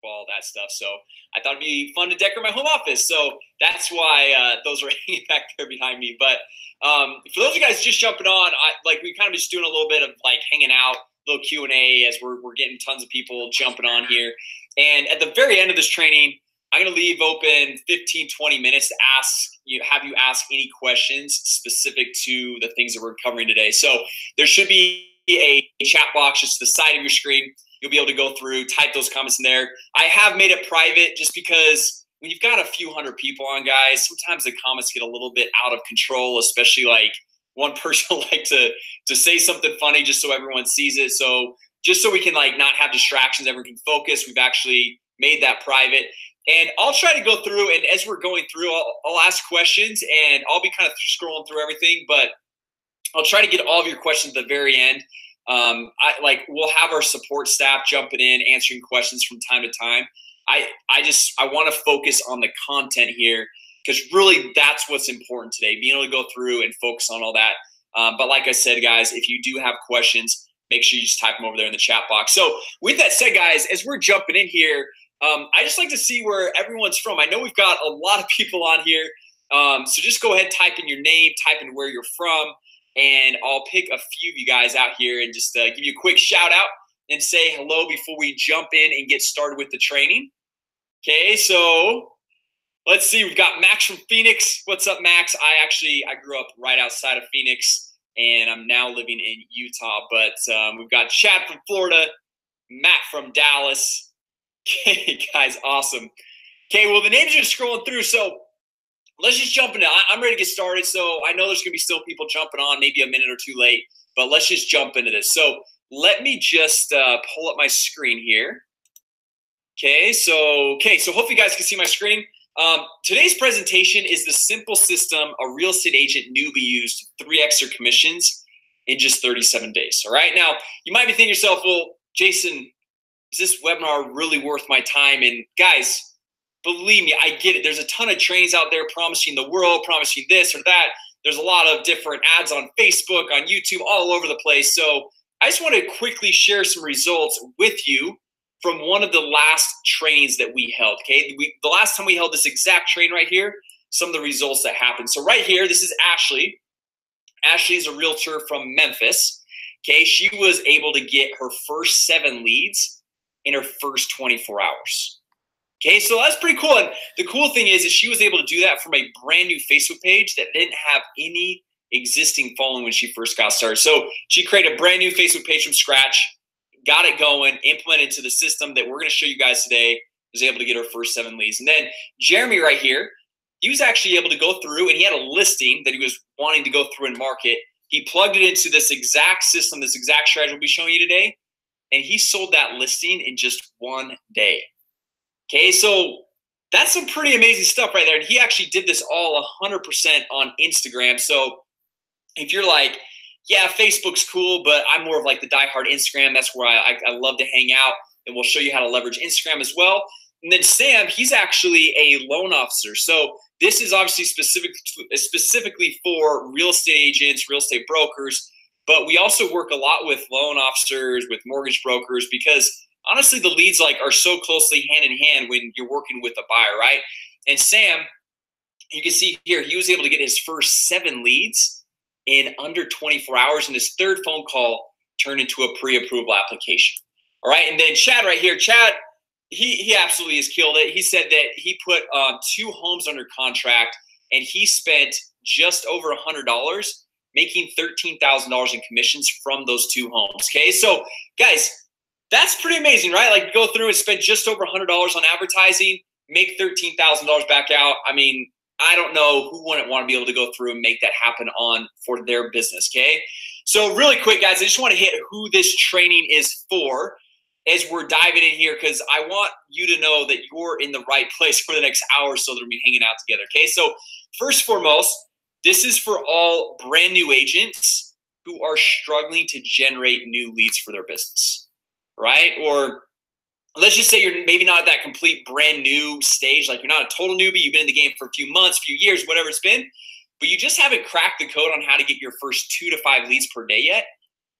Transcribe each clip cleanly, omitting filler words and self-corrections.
all that stuff. So I thought it'd be fun to decorate my home office. So that's why those are hanging back there behind me. But for those of you guys just jumping on, we kind of just doing a little bit of like hanging out, little Q&A as we're getting tons of people jumping on here. And at the very end of this training, I'm going to leave open 15, 20 minutes to have you ask any questions specific to the things that we're covering today. So there should be a chat box just to the side of your screen. You'll be able to go through, type those comments in there. I have made it private just because when you've got a few hundred people on, guys, sometimes the comments get a little bit out of control, especially like one person will like to say something funny just so everyone sees it. So just so we can like not have distractions, everyone can focus, we've actually made that private. And I'll try to go through, and as we're going through, I'll ask questions, and I'll be kind of scrolling through everything, but I'll try to get all of your questions at the very end. We'll have our support staff jumping in, answering questions from time to time. I want to focus on the content here because really that's what's important today, being able to go through and focus on all that. But like I said, guys, if you do have questions, make sure you just type them over there in the chat box. So with that said, guys, as we're jumping in here, I just like to see where everyone's from. I know we've got a lot of people on here. So just go ahead, type in your name, type in where you're from, and I'll pick a few of you guys out here and just give you a quick shout out and say hello before we jump in and get started with the training. Okay, so let's see. We've got Max from Phoenix. What's up, Max? I grew up right outside of Phoenix, and I'm now living in Utah. But we've got Chad from Florida, Matt from Dallas. Okay, guys, awesome. Okay, well, the names are just scrolling through, so let's just jump into it. I'm ready to get started, so I know there's going to be still people jumping on, maybe a minute or two late, but let's just jump into this. So let me just pull up my screen here. Okay, so hopefully you guys can see my screen. Today's presentation is the simple system a real estate agent newbie used to 3x their commissions in just 37 days. All right, now you might be thinking to yourself, well, Jason, is this webinar really worth my time? And guys, believe me, I get it. There's a ton of trainings out there promising the world, promising this or that. There's a lot of different ads on Facebook, on YouTube, all over the place. So I just want to quickly share some results with you from one of the last trainings that we held. Okay, the last time we held this exact train right here, some of the results that happened. So right here, this is Ashley. Ashley is a realtor from Memphis. Okay, she was able to get her first 7 leads in her first 24 hours. Okay, so that's pretty cool. And the cool thing is she was able to do that from a brand new Facebook page that didn't have any existing following when she first got started. So she created a brand new Facebook page from scratch, got it going, implemented into the system that we're going to show you guys today, was able to get her first 7 leads. And then Jeremy right here, he was actually able to go through, and he had a listing that he was wanting to go through and market. He plugged it into this exact system, this exact strategy we'll be showing you today, and he sold that listing in just 1 day. Okay, so that's some pretty amazing stuff right there. And he actually did this all 100% on Instagram. So if you're like, yeah, Facebook's cool, but I'm more of like the diehard Instagram. That's where I love to hang out, and we'll show you how to leverage Instagram as well. And then Sam, he's actually a loan officer. So this is obviously specifically for real estate agents, real estate brokers, but we also work a lot with loan officers, with mortgage brokers, because honestly, the leads are so closely hand in hand when you're working with a buyer, right? And Sam, you can see here, he was able to get his first 7 leads in under 24 hours, and his 3rd phone call turned into a pre-approval application. All right, and then Chad right here, Chad, he absolutely has killed it. He said that he put 2 homes under contract, and he spent just over $100, making $13,000 in commissions from those 2 homes. Okay, so guys, that's pretty amazing, right? Like, go through and spend just over $100 on advertising, make $13,000 back out. I mean, I don't know who wouldn't want to be able to go through and make that happen for their business, okay? So really quick, guys, I just want to hit who this training is for as we're diving in here, because I want you to know that you're in the right place for the next hour so that we'll be hanging out together, okay? So first and foremost, this is for all brand new agents who are struggling to generate new leads for their business, right? Or let's just say you're maybe not at that complete brand new stage, like you're not a total newbie, you've been in the game for a few months, few years, whatever it's been, but you just haven't cracked the code on how to get your first 2 to 5 leads per day yet,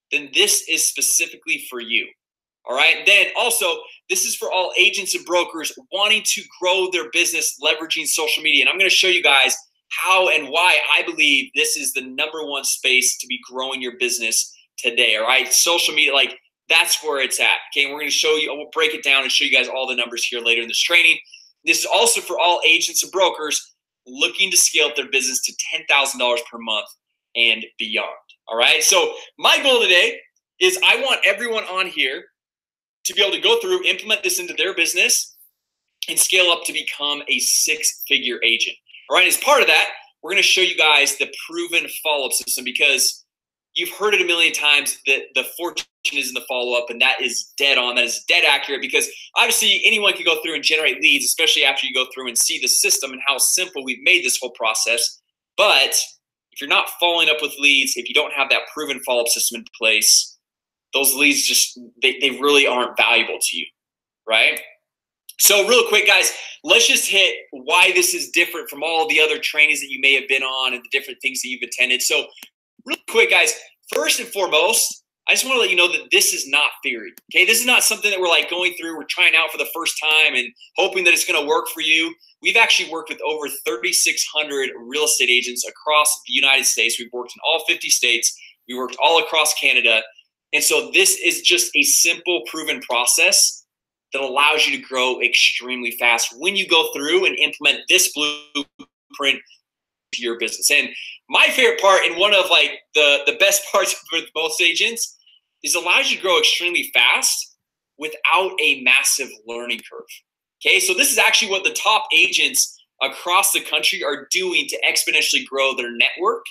then this is specifically for you. All right. Then also, this is for all agents and brokers wanting to grow their business leveraging social media. And I'm going to show you guys how and why I believe this is the #1 space to be growing your business today. All right. Social media, like that's where it's at. Okay. And we're going to show you, we'll break it down and show you guys all the numbers here later in this training. This is also for all agents and brokers looking to scale up their business to $10,000 per month and beyond. All right. So my goal today is I want everyone on here to be able to go through, implement this into their business, and scale up to become a 6-figure agent. All right, as part of that, we're going to show you guys the proven follow-up system, because you've heard it a million times that the fortune is in the follow-up, and that is dead on. That is dead accurate, because obviously anyone can go through and generate leads, especially after you go through and see the system and how simple we've made this whole process. But if you're not following up with leads, if you don't have that proven follow-up system in place, those leads just, they really aren't valuable to you, right? So real quick, guys, let's just hit why this is different from all the other trainings that you may have been on and the different things that you've attended. So real quick, guys, first and foremost, I just want to let you know that this is not theory, okay? This is not something that we're like going through, we're trying out for the first time and hoping that it's going to work for you. We've actually worked with over 3,600 real estate agents across the United States. We've worked in all 50 states. We worked all across Canada. And so this is just a simple, proven process that allows you to grow extremely fast when you go through and implement this blueprint to your business. And my favorite part, and one of like the best parts with most agents, is it allows you to grow extremely fast without a massive learning curve. Okay, so this is actually what the top agents across the country are doing to exponentially grow their network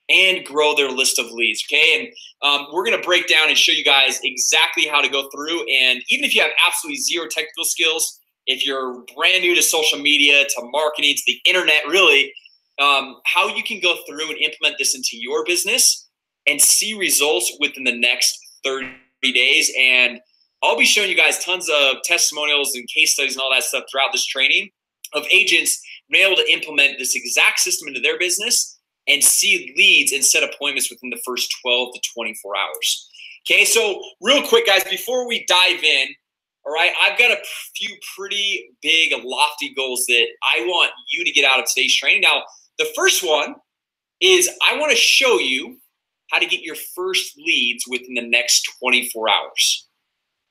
and grow their list of leads, okay? And we're going to break down and show you guys exactly how to go through. And even if you have absolutely zero technical skills, if you're brand new to social media, to marketing, to the internet, really, how you can go through and implement this into your business and see results within the next 30 days. And I'll be showing you guys tons of testimonials and case studies and all that stuff throughout this training of agents being able to implement this exact system into their business and see leads and set appointments within the first 12 to 24 hours. Okay, so real quick, guys, before we dive in, all right, I've got a few pretty big, lofty goals that I want you to get out of today's training. Now, the first one is I want to show you how to get your first leads within the next 24 hours.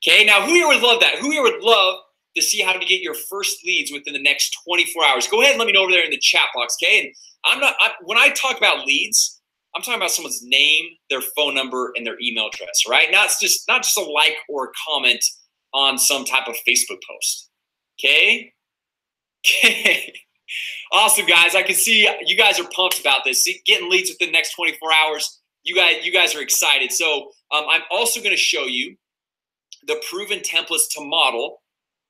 Okay, now who here would love that? Who here would love to see how to get your first leads within the next 24 hours? Go ahead and let me know over there in the chat box, okay? And when I talk about leads, I'm talking about someone's name, their phone number, and their email address, right? Not just a like or a comment on some type of Facebook post, okay? Okay. Awesome, guys. I can see you guys are pumped about this. See, getting leads within the next 24 hours. You guys are excited. So I'm also going to show you the proven templates to model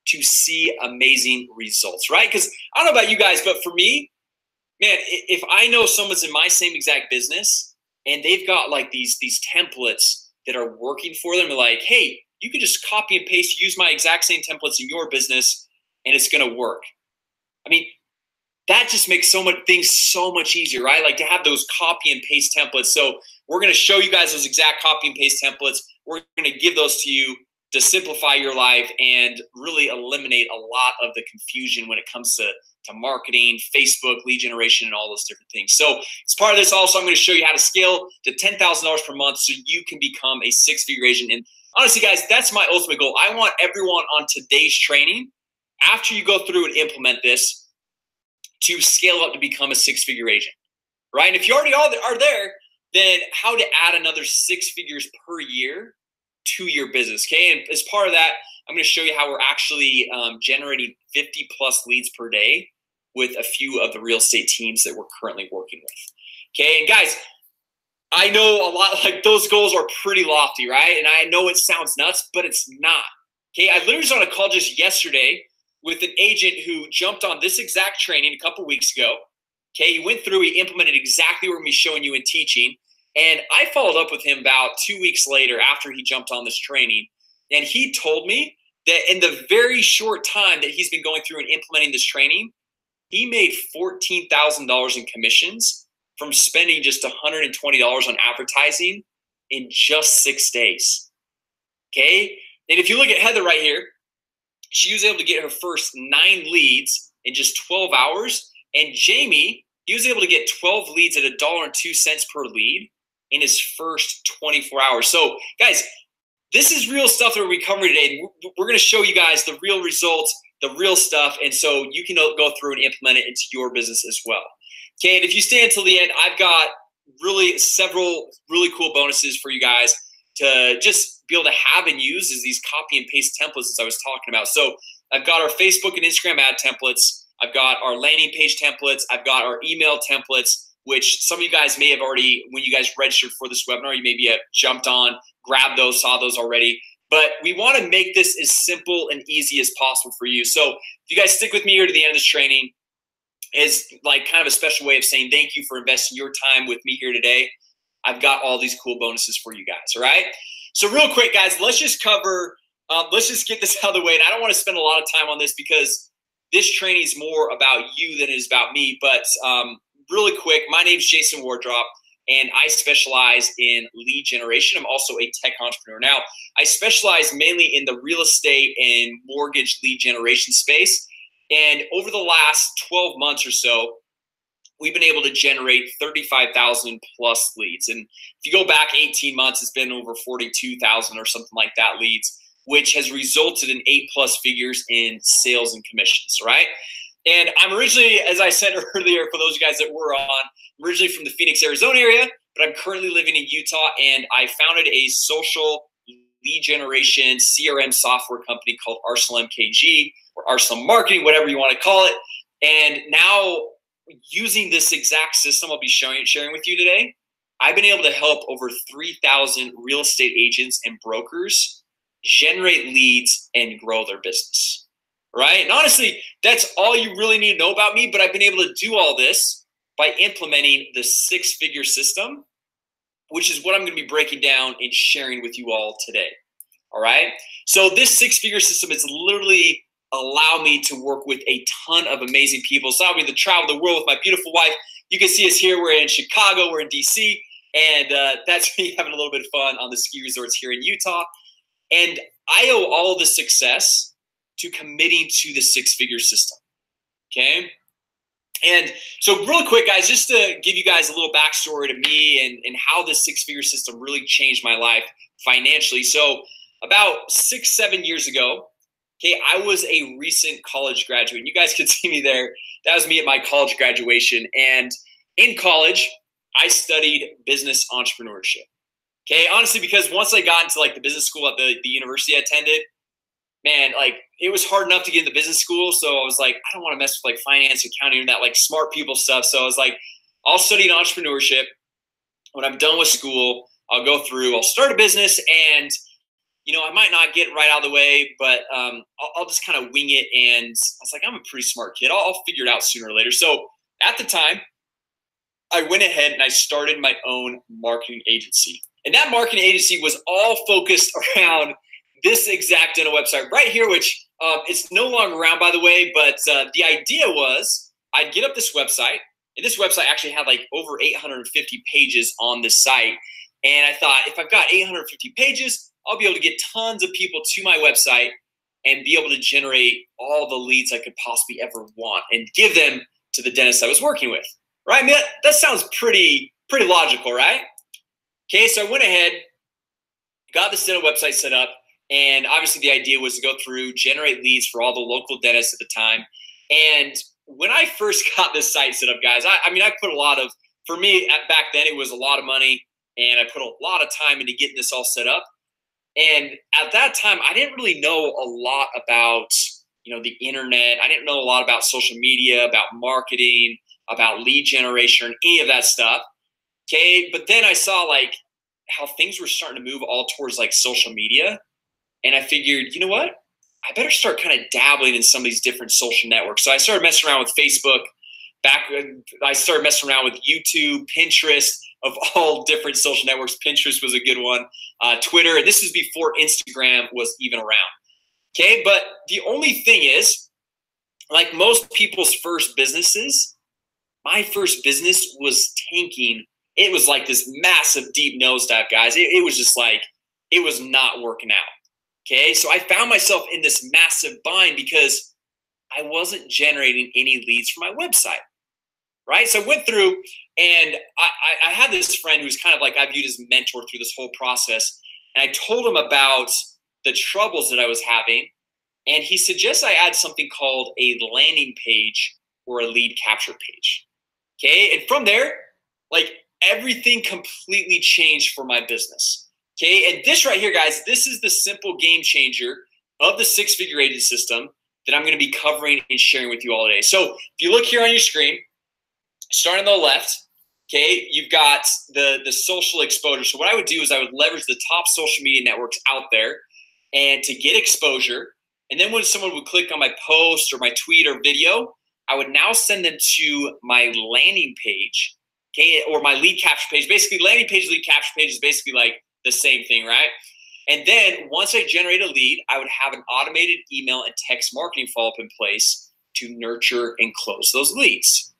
to see amazing results, right? Because I don't know about you guys, but for me, man, if I know someone's in my same exact business and they've got like these templates that are working for them, like, hey, you can just copy and paste, use my exact same templates in your business, and it's going to work. I mean, that just makes things so much easier, right? Like to have those copy and paste templates. So we're going to show you guys those exact copy and paste templates. We're going to give those to you to simplify your life and really eliminate a lot of the confusion when it comes to marketing, Facebook, lead generation, and all those different things. So as part of this also, I'm going to show you how to scale to $10,000 per month so you can become a 6-figure agent. And honestly, guys, that's my ultimate goal. I want everyone on today's training, after you go through and implement this, to scale up to become a 6-figure agent, right? And if you already are there, then how to add another 6 figures per year to your business, okay? And as part of that, I'm going to show you how we're actually generating 50 plus leads per day with a few of the real estate teams that we're currently working with, okay? And guys, I know a lot, like those goals are pretty lofty, right? And I know it sounds nuts, but it's not, okay? I literally was on a call just yesterday with an agent who jumped on this exact training a couple weeks ago, okay? He went through, he implemented exactly what we're going to be showing you and teaching. And I followed up with him about 2 weeks later after he jumped on this training. And he told me that in the very short time that he's been going through and implementing this training, he made $14,000 in commissions from spending just $120 on advertising in just 6 days. Okay? And if you look at Heather right here, she was able to get her first 9 leads in just 12 hours. And Jamie, he was able to get 12 leads at $1.02 per lead in his first 24 hours. So guys, this is real stuff that we're covering today. We're going to show you guys the real results, the real stuff, and so you can go through and implement it into your business as well. Okay, and if you stay until the end, I've got several really cool bonuses for you guys to just be able to have and use as these copy and paste templates as I was talking about. So I've got our Facebook and Instagram ad templates. I've got our landing page templates. I've got our email templates, which some of you guys may have already, when you guys registered for this webinar, you maybe have jumped on, grabbed those, saw those already. But we want to make this as simple and easy as possible for you. So if you guys stick with me here to the end of this training, is like kind of a special way of saying thank you for investing your time with me here today. I've got all these cool bonuses for you guys, all right? So real quick, guys, let's just cover, let's just get this out of the way. And I don't want to spend a lot of time on this because this training is more about you than it is about me. But really quick, my name is Jason Wardrop, and I specialize in lead generation. I'm also a tech entrepreneur. Now, I specialize mainly in the real estate and mortgage lead generation space. And over the last 12 months or so, we've been able to generate 35,000 plus leads. And if you go back 18 months, it's been over 42,000 or something like that leads, which has resulted in 8+ figures in sales and commissions, right? And I'm originally, as I said earlier, for those guys that were on, I'm originally from the Phoenix, Arizona area, but I'm currently living in Utah, and I founded a social lead generation CRM software company called Arsenal MKG, or Arsenal Marketing, whatever you want to call it. And now, using this exact system I'll be sharing with you today, I've been able to help over 3,000 real estate agents and brokers generate leads and grow their business, right? And honestly, that's all you really need to know about me, but I've been able to do all this by implementing the 6-figure system, which is what I'm going to be breaking down and sharing with you all today, all right? So this 6-figure system is literally allow me to work with a ton of amazing people. So I'll be to travel the world with my beautiful wife. You can see us here. We're in Chicago. We're in DC. And that's me having a little bit of fun on the ski resorts here in Utah. And I owe all of the success to committing to the 6-figure system, okay? And so real quick, guys, just to give you guys a little backstory to me and how this 6-figure system really changed my life financially. So about 6-7 years ago, okay, I was a recent college graduate. And you guys can see me there. That was me at my college graduation. And in college, I studied business entrepreneurship. Okay, honestly, because once I got into like the business school at the university I attended, man, like it was hard enough to get into business school. So I was like, I don't want to mess with like finance, accounting, and that like smart people stuff. So I was like, I'll study entrepreneurship. When I'm done with school, I'll go through, I'll start a business, and you know, I might not get right out of the way, but I'll just kind of wing it. And I was like, I'm a pretty smart kid. I'll figure it out sooner or later. So at the time, I went ahead and I started my own marketing agency. And that marketing agency was all focused around this exact dental website right here, which it's no longer around, by the way. But the idea was I'd get up this website. And this website actually had like over 850 pages on the site. And I thought, if I've got 850 pages, I'll be able to get tons of people to my website and be able to generate all the leads I could possibly ever want and give them to the dentist I was working with, right? I mean, that sounds pretty logical, right? Okay, so I went ahead, got this dental website set up, and obviously the idea was to go through, generate leads for all the local dentists at the time. And when I first got this site set up, guys, I mean, I put a lot of, for me, back then it was a lot of money, and I put a lot of time into getting this all set up. And at that time, I didn't really know a lot about, you know, the internet. I didn't know a lot about social media, about marketing, about lead generation, or any of that stuff. Okay, but then I saw like how things were starting to move all towards like social media. And I figured, you know what? I better start kind of dabbling in some of these different social networks. So I started messing around with Facebook. I started messing around with YouTube, Pinterest, of all different social networks. Pinterest was a good one. Twitter. And this was before Instagram was even around. Okay, but the only thing is, like most people's first businesses, my first business was tanking. It was like this massive deep nosedive, guys. It was just like, it was not working out. Okay, so I found myself in this massive bind because I wasn't generating any leads for my website, right? So I went through and I had this friend who was kind of like I viewed as a mentor through this whole process. And I told him about the troubles that I was having. And he suggests I add something called a landing page or a lead capture page. Okay, and from there, like everything completely changed for my business. Okay, and this right here, guys, this is the simple game changer of the six-figure agent system that I'm going to be covering and sharing with you all today. So if you look here on your screen, starting on the left, okay, you've got the social exposure. So what I would do is I would leverage the top social media networks out there and to get exposure. And then when someone would click on my post or my tweet or video, I would now send them to my landing page, okay, or my lead capture page. Basically, landing page, lead capture page is basically like the same thing, right? And then once I generate a lead, I would have an automated email and text marketing follow-up in place to nurture and close those leads,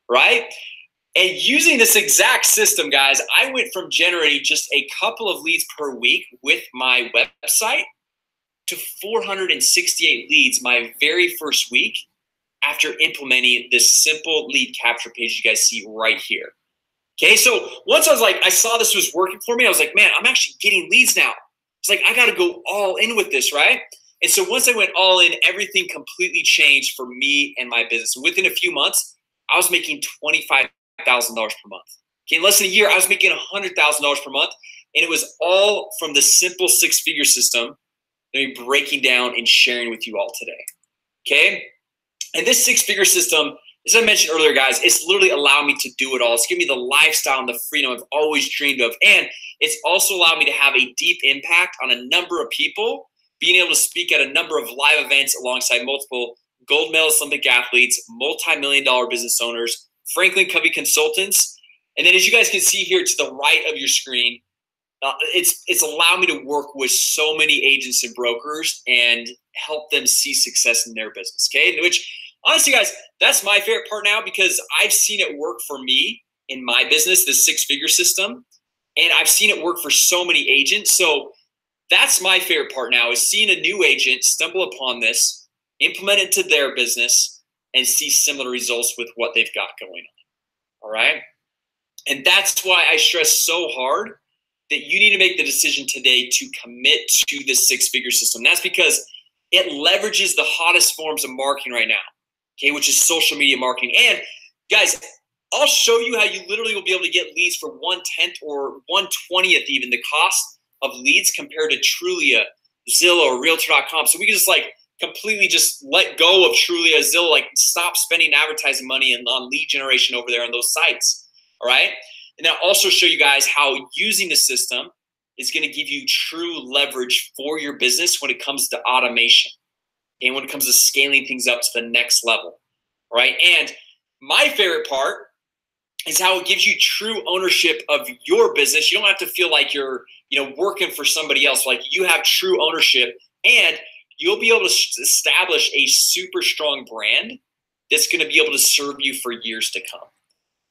right? And using this exact system, guys, I went from generating just a couple of leads per week with my website to 468 leads my very first week after implementing this simple lead capture page you guys see right here. Okay, so once I saw this was working for me, I was like, man, I'm actually getting leads now. It's like, I got to go all in with this, right? And so once I went all in, everything completely changed for me and my business. Within a few months, I was making $25,000 per month. Okay, in less than a year, I was making $100,000 per month. And it was all from the simple six-figure system that I'm breaking down and sharing with you all today. Okay? And this six-figure system, as I mentioned earlier, guys, it's literally allowed me to do it all. It's given me the lifestyle and the freedom I've always dreamed of. And it's also allowed me to have a deep impact on a number of people, being able to speak at a number of live events alongside multiple gold medalist Olympic athletes, multi-million-dollar business owners, Franklin Covey consultants. And then as you guys can see here to the right of your screen, it's allowed me to work with so many agents and brokers and help them see success in their business, okay? Which, honestly, guys, that's my favorite part now because I've seen it work for me in my business, the six-figure system, and I've seen it work for so many agents. So that's my favorite part now is seeing a new agent stumble upon this, implement it to their business, and see similar results with what they've got going on, all right? And that's why I stress so hard that you need to make the decision today to commit to the six-figure system. That's because it leverages the hottest forms of marketing right now, okay, which is social media marketing. And guys, I'll show you how you literally will be able to get leads for 1/10 or 1/20th even the cost of leads compared to Trulia, Zillow, or Realtor.com. So we can just like completely just let go of Trulia, Zillow, like stop spending advertising money on lead generation over there on those sites, all right? And I'll also show you guys how using the system is going to give you true leverage for your business when it comes to automation and when it comes to scaling things up to the next level, right? And my favorite part is how it gives you true ownership of your business. You don't have to feel like you're, working for somebody else. Like you have true ownership, and you'll be able to establish a super strong brand that's going to be able to serve you for years to come.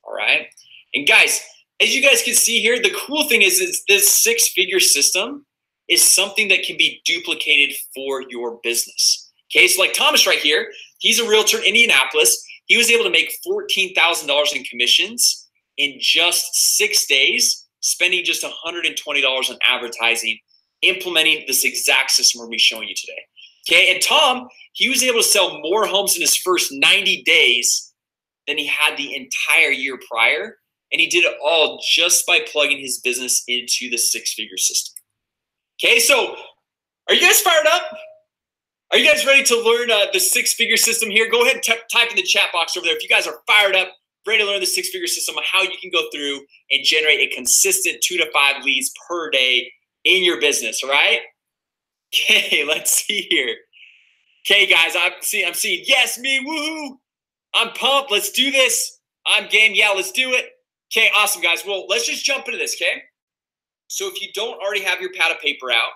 All right. And guys, as you guys can see here, the cool thing is this six-figure system is something that can be duplicated for your business. Okay, so like Thomas right here, he's a realtor in Indianapolis. He was able to make $14,000 in commissions in just 6 days, spending just $120 on advertising, implementing this exact system we're going to be showing you today. Okay, and Tom, he was able to sell more homes in his first 90 days than he had the entire year prior. And he did it all just by plugging his business into the six-figure system. Okay, so are you guys fired up? Are you guys ready to learn the six-figure system here? Go ahead and type in the chat box over there if you guys are fired up, ready to learn the six-figure system, how you can go through and generate a consistent 2 to 5 leads per day in your business, all right? Okay, let's see here. Okay, guys, I'm seeing yes, me, woohoo. I'm pumped. Let's do this. I'm game. Yeah, let's do it. Okay, awesome, guys. Well, let's just jump into this, okay? So if you don't already have your pad of paper out,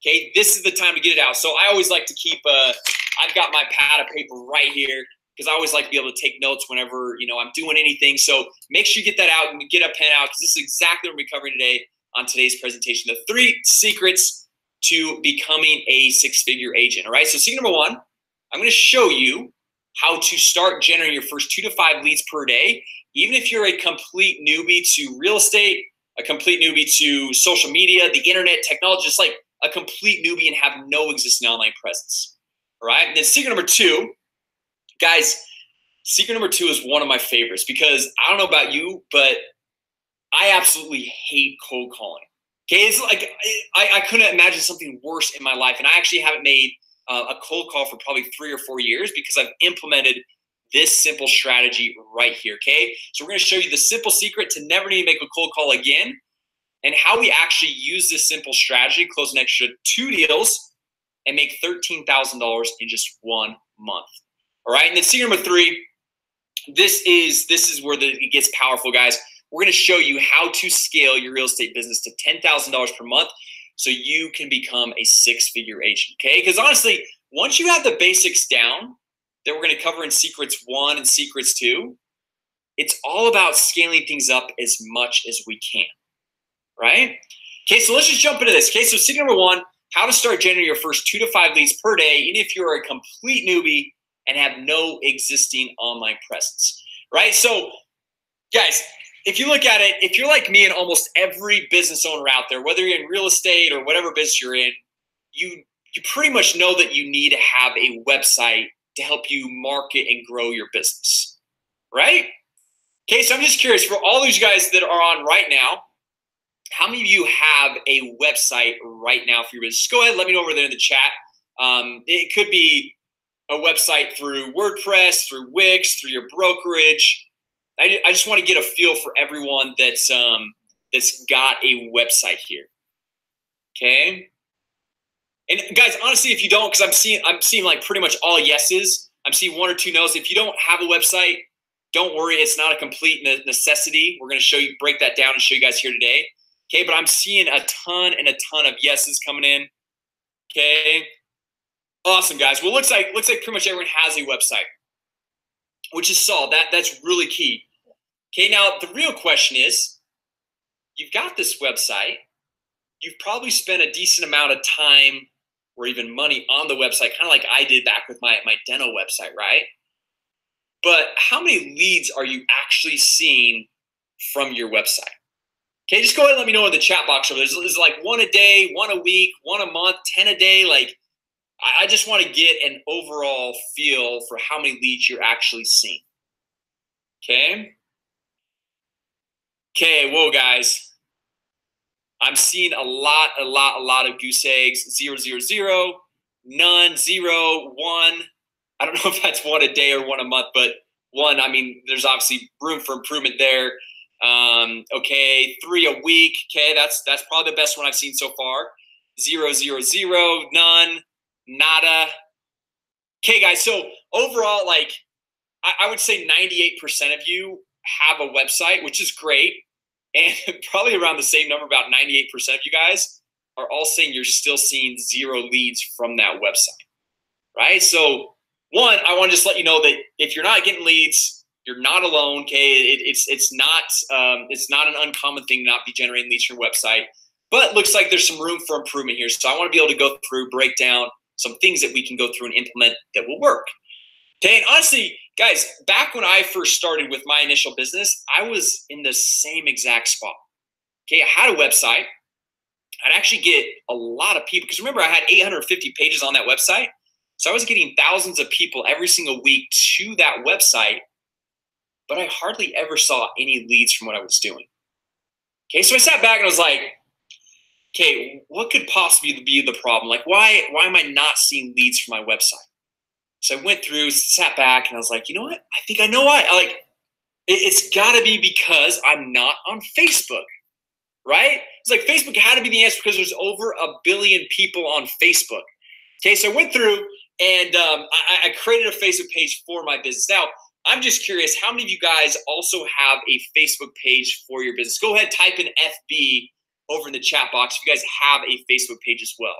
okay, this is the time to get it out. So I always like to keep, I've got my pad of paper right here because I always like to be able to take notes whenever, I'm doing anything. So make sure you get that out and get a pen out because this is exactly what we're covering today on today's presentation. The 3 secrets to becoming a six-figure agent. All right. So secret number one, I'm going to show you how to start generating your first 2 to 5 leads per day, even if you're a complete newbie to real estate, a complete newbie to social media, the internet, technology, just like a complete newbie and have no existing online presence. All right. And then secret number two, guys, secret number two is one of my favorites because I don't know about you, but I absolutely hate cold calling. Okay. It's like I couldn't imagine something worse in my life. And I actually haven't made a cold call for probably 3 or 4 years because I've implemented this simple strategy right here, okay? So we're going to show you the simple secret to never need to make a cold call again and how we actually use this simple strategy, close an extra 2 deals, and make $13,000 in just 1 month. All right, and then secret number 3, this is where it gets powerful, guys. We're going to show you how to scale your real estate business to $10,000 per month so you can become a 6-figure agent, okay? Because honestly, once you have the basics down that we're going to cover in secrets 1 and secrets 2, it's all about scaling things up as much as we can, right? Okay, so let's just jump into this. Okay, so secret number 1, how to start generating your first 2 to 5 leads per day, even if you're a complete newbie and have no existing online presence, right? So, guys, if you look at it, if you're like me and almost every business owner out there, whether you're in real estate or whatever business you're in, you pretty much know that you need to have a website to help you market and grow your business, right? Okay, so I'm just curious, for all these guys that are on right now, how many of you have a website right now for your business? Just go ahead and let me know over there in the chat. It could be a website through WordPress, through Wix, through your brokerage. I just want to get a feel for everyone that's got a website here. Okay. And guys, honestly, if you don't, because I'm seeing like pretty much all yeses. I'm seeing 1 or 2 no's. If you don't have a website, don't worry. It's not a complete necessity. We're going to break that down and show you guys here today. Okay. But I'm seeing a ton and a ton of yeses coming in. Okay. Awesome, guys. Well, looks like pretty much everyone has a website, which is solid. That's really key. Okay, now the real question is, you've got this website. You've probably spent a decent amount of time or even money on the website, kind of like I did back with my Deno website, right? But how many leads are you actually seeing from your website? Okay, just go ahead and let me know in the chat box over there. Is it like 1 a day, 1 a week, 1 a month, 10 a day? Like, I just want to get an overall feel for how many leads you're actually seeing. Okay. Okay, whoa, guys. I'm seeing a lot of goose eggs. 0, 0, 0, none, 0, 1. I don't know if that's 1 a day or 1 a month, but 1, I mean, there's obviously room for improvement there. Okay, 3 a week. Okay, that's probably the best one I've seen so far. 0, 0, 0, none, nada. Okay, guys, so overall, like, I would say 98% of you have a website, which is great. And probably around the same number, about 98% of you guys are all saying you're still seeing 0 leads from that website, right? So 1, I want to just let you know that if you're not getting leads, you're not alone, okay? It's not an uncommon thing to not be generating leads from your website, but looks like there's some room for improvement here. So I want to be able to go through, break down some things that we can go through and implement that will work. Okay, and honestly, guys, back when I first started with my initial business, I was in the same exact spot. Okay, I had a website. I'd actually get a lot of people, because remember, I had 850 pages on that website. So I was getting thousands of people every single week to that website, but I hardly ever saw any leads from what I was doing. Okay, so I sat back and I was like, okay, what could possibly be the problem? Like, why am I not seeing leads from my website? So I went through, sat back, and I was like, you know what? I think I know why. It's got to be because I'm not on Facebook, right? It's like Facebook had to be the answer because there's over 1 billion people on Facebook. Okay, so I went through and I created a Facebook page for my business. Now, I'm just curious, how many of you guys also have a Facebook page for your business? Go ahead, type in FB over in the chat box if you guys have a Facebook page as well.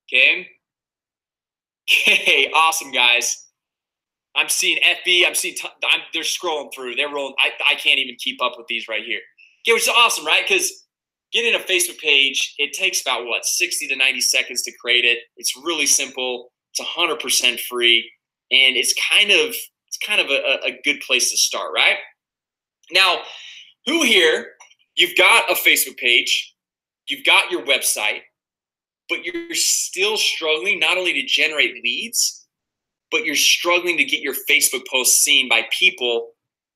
Okay. Okay, awesome, guys. I'm seeing FB. They're scrolling through. They're rolling. I can't even keep up with these right here. Okay, which is awesome, right? Because getting a Facebook page, it takes about, 60 to 90 seconds to create it. It's really simple. It's 100% free. And it's kind of a good place to start, right? Now, who here, you've got a Facebook page, you've got your website, but you're still struggling not only to generate leads, but you're struggling to get your Facebook posts seen by people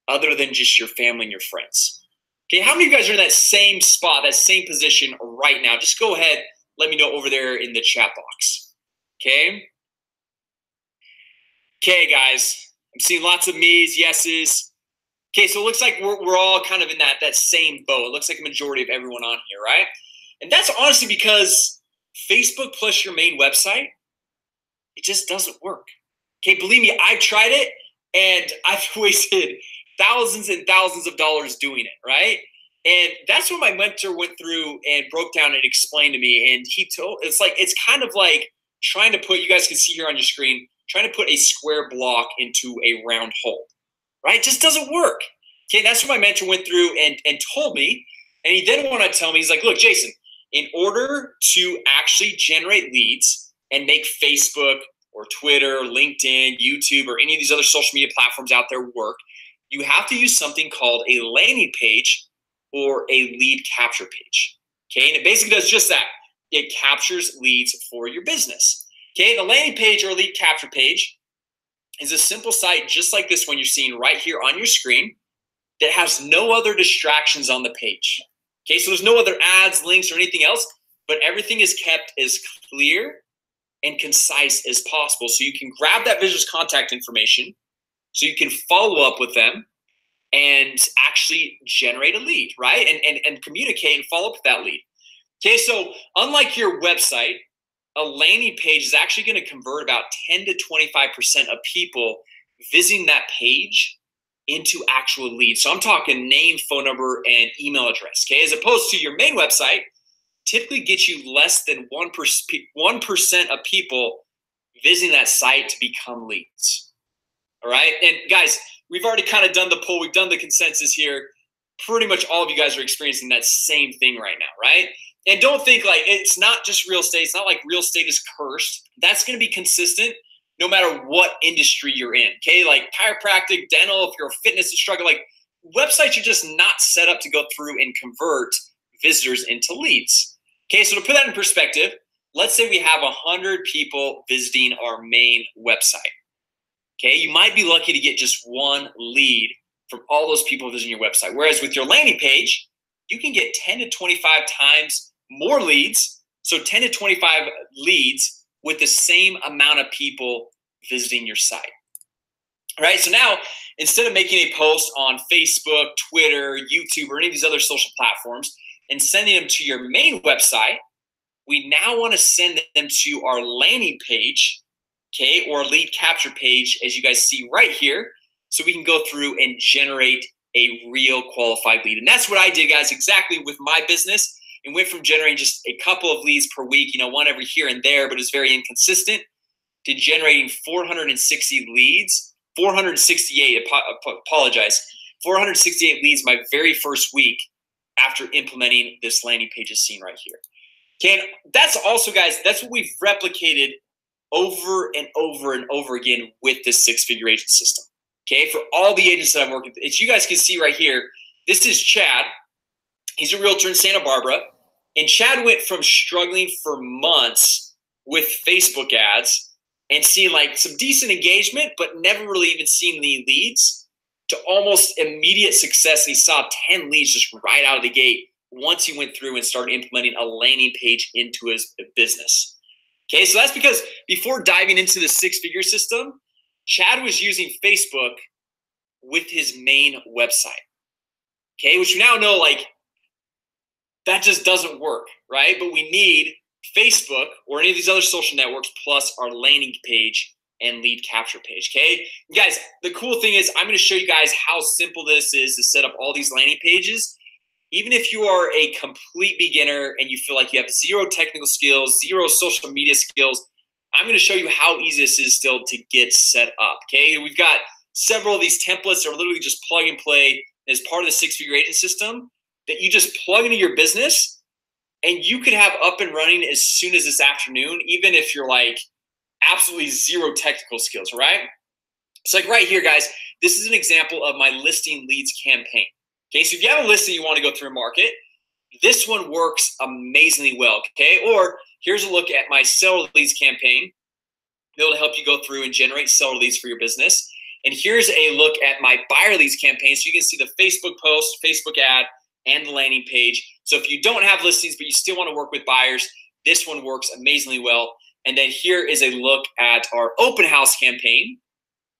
other than just your family and your friends. Okay, how many of you guys are in that same spot, that same position right now? Just go ahead, let me know over there in the chat box. Okay. Okay, guys, I'm seeing lots of me's, yeses. Okay, so it looks like we're all kind of in that same boat. It looks like a majority of everyone on here, right? And that's honestly because Facebook plus your main website, it just doesn't work. Okay, believe me, I've tried it and I've wasted thousands and thousands of dollars doing it, right? And that's what my mentor went through and broke down and explained to me. And he told, it's kind of like trying to put, you guys can see here on your screen, trying to put a square block into a round hole, right? It just doesn't work. Okay, that's what my mentor went through and told me. And he then wanted to tell me, he's like, look, Jason, in order to actually generate leads and make Facebook or Twitter, LinkedIn, YouTube, or any of these other social media platforms out there work, you have to use something called a landing page or a lead capture page. Okay, and it basically does just that. It captures leads for your business. Okay, the landing page or lead capture page is a simple site just like this one you're seeing right here on your screen that has no other distractions on the page. Okay, so there's no other ads, links, or anything else, but everything is kept as clear and concise as possible. So you can grab that visitor's contact information, so you can follow up with them and actually generate a lead, right? And communicate and follow up with that lead. Okay, so unlike your website, a landing page is actually going to convert about 10 to 25% of people visiting that page into actual leads. So I'm talking name, phone number, and email address, okay? As opposed to your main website, typically gets you less than 1% of people visiting that site to become leads. All right, and guys, we've already kind of done the poll. We've done the consensus here. Pretty much all of you guys are experiencing that same thing right now, right? And don't think like it's not just real estate. It's not like real estate is cursed. That's going to be consistent no matter what industry you're in, okay? Like chiropractic, dental, if you're a fitness instructor, like websites are just not set up to go through and convert visitors into leads. Okay, so to put that in perspective, let's say we have 100 people visiting our main website. Okay, you might be lucky to get just one lead from all those people visiting your website. Whereas with your landing page, you can get 10 to 25 times more leads. So 10 to 25 leads with the same amount of people visiting your site. All right, so now instead of making a post on Facebook, Twitter, YouTube, or any of these other social platforms and sending them to your main website, we now want to send them to our landing page, okay, or lead capture page, as you guys see right here, so we can go through and generate a real qualified lead. And that's what I did, guys, exactly with my business. And went from generating just a couple of leads per week, one every here and there, but it's very inconsistent, to generating 460 leads, 468, apologize, 468 leads my very first week after implementing this landing page as seen right here. Okay, and that's also, guys, that's what we've replicated over and over and over again with this six-figure agent system. Okay, for all the agents that I'm working with, as you guys can see right here, this is Chad. He's a realtor in Santa Barbara. And Chad went from struggling for months with Facebook ads and seeing like some decent engagement, but never really even seeing any leads, to almost immediate success. And he saw 10 leads just right out of the gate once he went through and started implementing a landing page into his business. Okay, so that's because before diving into the six-figure system, Chad was using Facebook with his main website. Okay, which you now know, like, that just doesn't work, right? But we need Facebook or any of these other social networks plus our landing page and lead capture page, okay? Guys, the cool thing is I'm going to show you guys how simple this is to set up all these landing pages. Even if you are a complete beginner and you feel like you have zero technical skills, zero social media skills, I'm going to show you how easy this is still to get set up, okay? We've got several of these templates that are literally just plug and play as part of the six-figure agent system that you just plug into your business, and you could have up and running as soon as this afternoon, even if you're like absolutely zero technical skills, right? It's like right here, guys, this is an example of my listing leads campaign. Okay, so if you have a listing you want to go through and market, this one works amazingly well, okay? Or here's a look at my seller leads campaign. It'll help you go through and generate seller leads for your business. And here's a look at my buyer leads campaign. So you can see the Facebook post, Facebook ad, and the landing page. So if you don't have listings, but you still want to work with buyers, this one works amazingly well. And then here is a look at our open house campaign,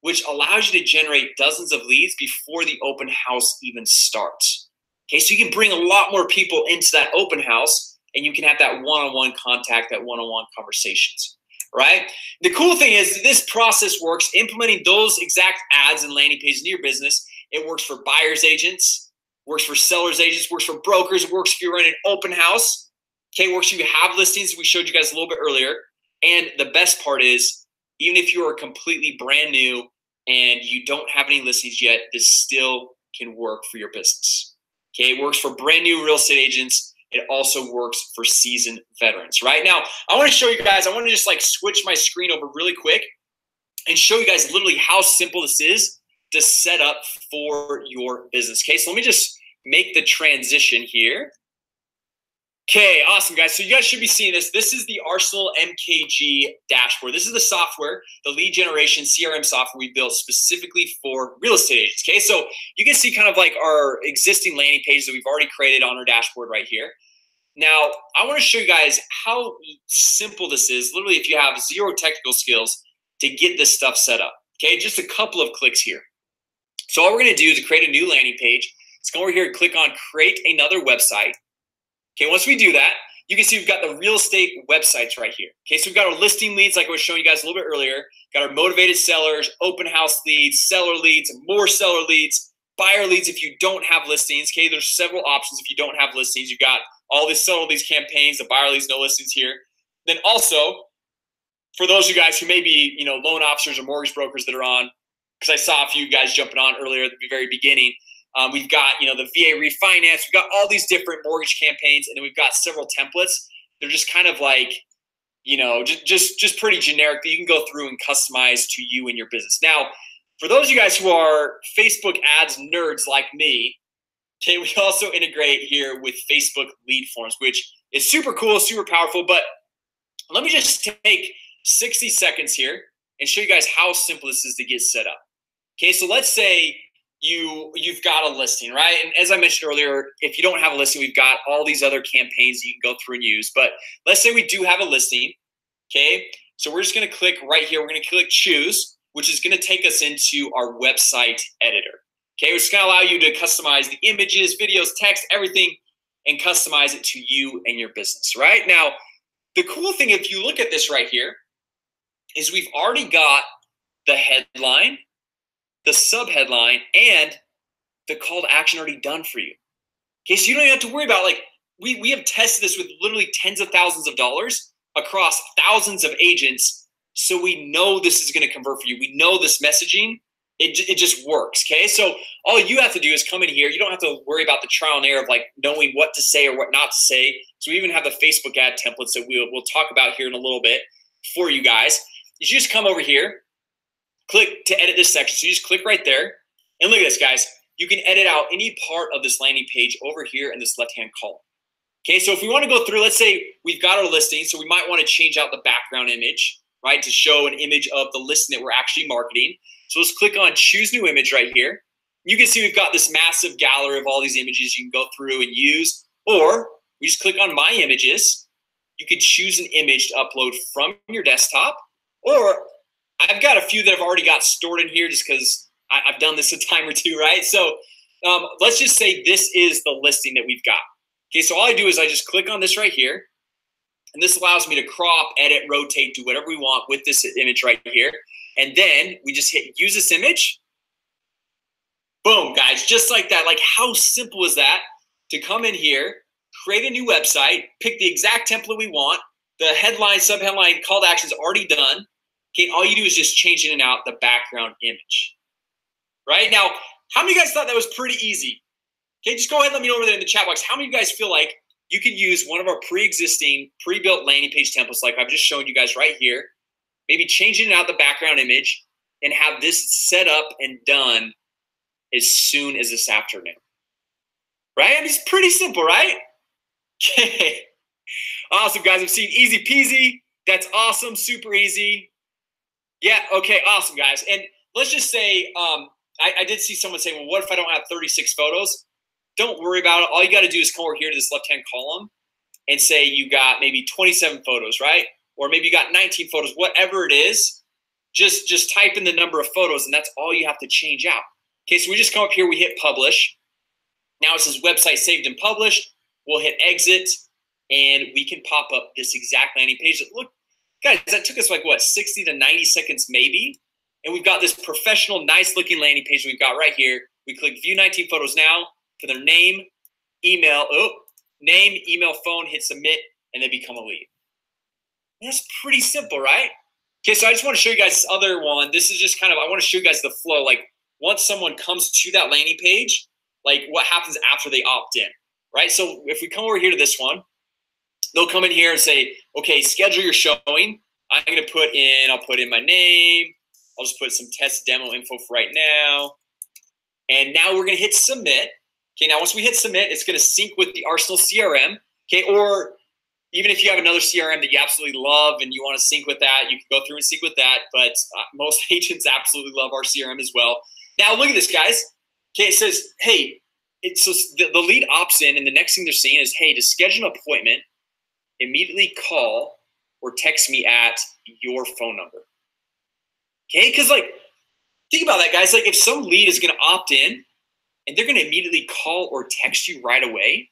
which allows you to generate dozens of leads before the open house even starts. Okay, so you can bring a lot more people into that open house, and you can have that one-on-one contact, that one-on-one conversations, right? The cool thing is this process works, implementing those exact ads and landing pages in your business. It works for buyers agents, works for sellers agents, works for brokers, works if you're running an open house. Okay, works if you have listings. We showed you guys a little bit earlier. And the best part is, even if you are completely brand new and you don't have any listings yet, this still can work for your business. Okay, it works for brand new real estate agents. It also works for seasoned veterans, right? Now, I want to show you guys, I want to just like switch my screen over really quick and show you guys literally how simple this is to set up for your business. Okay, so let me just make the transition here. Okay, awesome, guys. So you guys should be seeing this. This is the Arsenal MKG dashboard. This is the software, the lead generation CRM software we built specifically for real estate agents. Okay, so you can see kind of like our existing landing pages that we've already created on our dashboard right here. Now, I want to show you guys how simple this is, literally if you have zero technical skills, to get this stuff set up. Okay, just a couple of clicks here. So all we're going to do is create a new landing page. Let's go over here and click on create another website. Okay, once we do that, you can see we've got the real estate websites right here. Okay, so we've got our listing leads like I was showing you guys a little bit earlier. Got our motivated sellers, open house leads, seller leads, more seller leads, buyer leads if you don't have listings. Okay, there's several options if you don't have listings. You've got all these seller leads campaigns, the buyer leads, no listings here. Then also, for those of you guys who may be, loan officers or mortgage brokers that are on, because I saw a few guys jumping on earlier at the very beginning. We've got, the VA refinance. We've got all these different mortgage campaigns, and then we've got several templates. They're just kind of like, just pretty generic that you can go through and customize to you and your business. Now, for those of you guys who are Facebook ads nerds like me, okay, we also integrate here with Facebook lead forms, which is super cool, super powerful. But let me just take 60 seconds here and show you guys how simple this is to get set up. Okay, so let's say you've got a listing, right? And as I mentioned earlier, if you don't have a listing, we've got all these other campaigns you can go through and use. But let's say we do have a listing, okay? So we're just gonna click right here. We're gonna click choose, which is gonna take us into our website editor, okay? Which is gonna allow you to customize the images, videos, text, everything, and customize it to you and your business, right? Now, the cool thing, if you look at this right here, is we've already got the headline, the subheadline, and the call to action already done for you. Okay, so you don't even have to worry about, like, we have tested this with literally tens of thousands of dollars across thousands of agents, so we know this is going to convert for you. We know this messaging, it just works, okay? So all you have to do is come in here. You don't have to worry about the trial and error of, like, knowing what to say or what not to say. So we even have the Facebook ad templates that we'll talk about here in a little bit for you guys. You just come over here, click to edit this section. So you just click right there. And look at this, guys. You can edit out any part of this landing page over here in this left-hand column. Okay, so if we want to go through, let's say we've got our listing, so we might want to change out the background image, right, to show an image of the listing that we're actually marketing. So let's click on choose new image right here. You can see we've got this massive gallery of all these images you can go through and use, or we just click on my images. You could choose an image to upload from your desktop, or I've got a few that I've already got stored in here just because I've done this a time or two, right? So let's just say this is the listing that we've got. Okay, so all I do is I just click on this right here, and this allows me to crop, edit, rotate, do whatever we want with this image right here. And then we just hit use this image. Boom, guys, just like that. Like, how simple is that to come in here, create a new website, pick the exact template we want, the headline, subheadline, call to action is already done. Okay, all you do is just change in and out the background image. Right? Now, how many of you guys thought that was pretty easy? Okay, just go ahead and let me know over there in the chat box. How many of you guys feel like you could use one of our pre-existing, pre-built landing page templates like I've just shown you guys right here, maybe changing out the background image and have this set up and done as soon as this afternoon. Right? I mean, it's pretty simple, right? Okay. Awesome, guys. I'm seeing easy peasy. That's awesome. Super easy. Yeah. Okay. Awesome, guys. And let's just say, I did see someone say, well, what if I don't have 36 photos? Don't worry about it. All you got to do is come over here to this left-hand column and say you got maybe 27 photos, right? Or maybe you got 19 photos, whatever it is, just type in the number of photos, and that's all you have to change out. Okay, so we just come up here, we hit publish. Now it says website saved and published. We'll hit exit, and we can pop up this exact landing page. Look, guys, that took us like, what, 60 to 90 seconds maybe? And we've got this professional, nice-looking landing page we've got right here. We click View 19 Photos Now for their name, email, phone, hit submit, and they become a lead. That's pretty simple, right? Okay, so I just want to show you guys this other one. This is just kind of, I want to show you guys the flow. Like, once someone comes to that landing page, like what happens after they opt in, right? So if we come over here to this one, they'll come in here and say, okay, schedule your showing. I'm going to I'll put in my name. I'll just put some test demo info for right now. And now we're going to hit submit. Okay, now once we hit submit, it's going to sync with the Arsenal CRM. Okay, or even if you have another CRM that you absolutely love and you want to sync with that, you can go through and sync with that. But most agents absolutely love our CRM as well. Now look at this, guys. Okay, it says, hey, so the lead opts in, and the next thing they're seeing is, hey, to schedule an appointment, immediately call or text me at your phone number. Okay, because like, think about that, guys. Like, if some lead is going to opt in and they're going to immediately call or text you right away,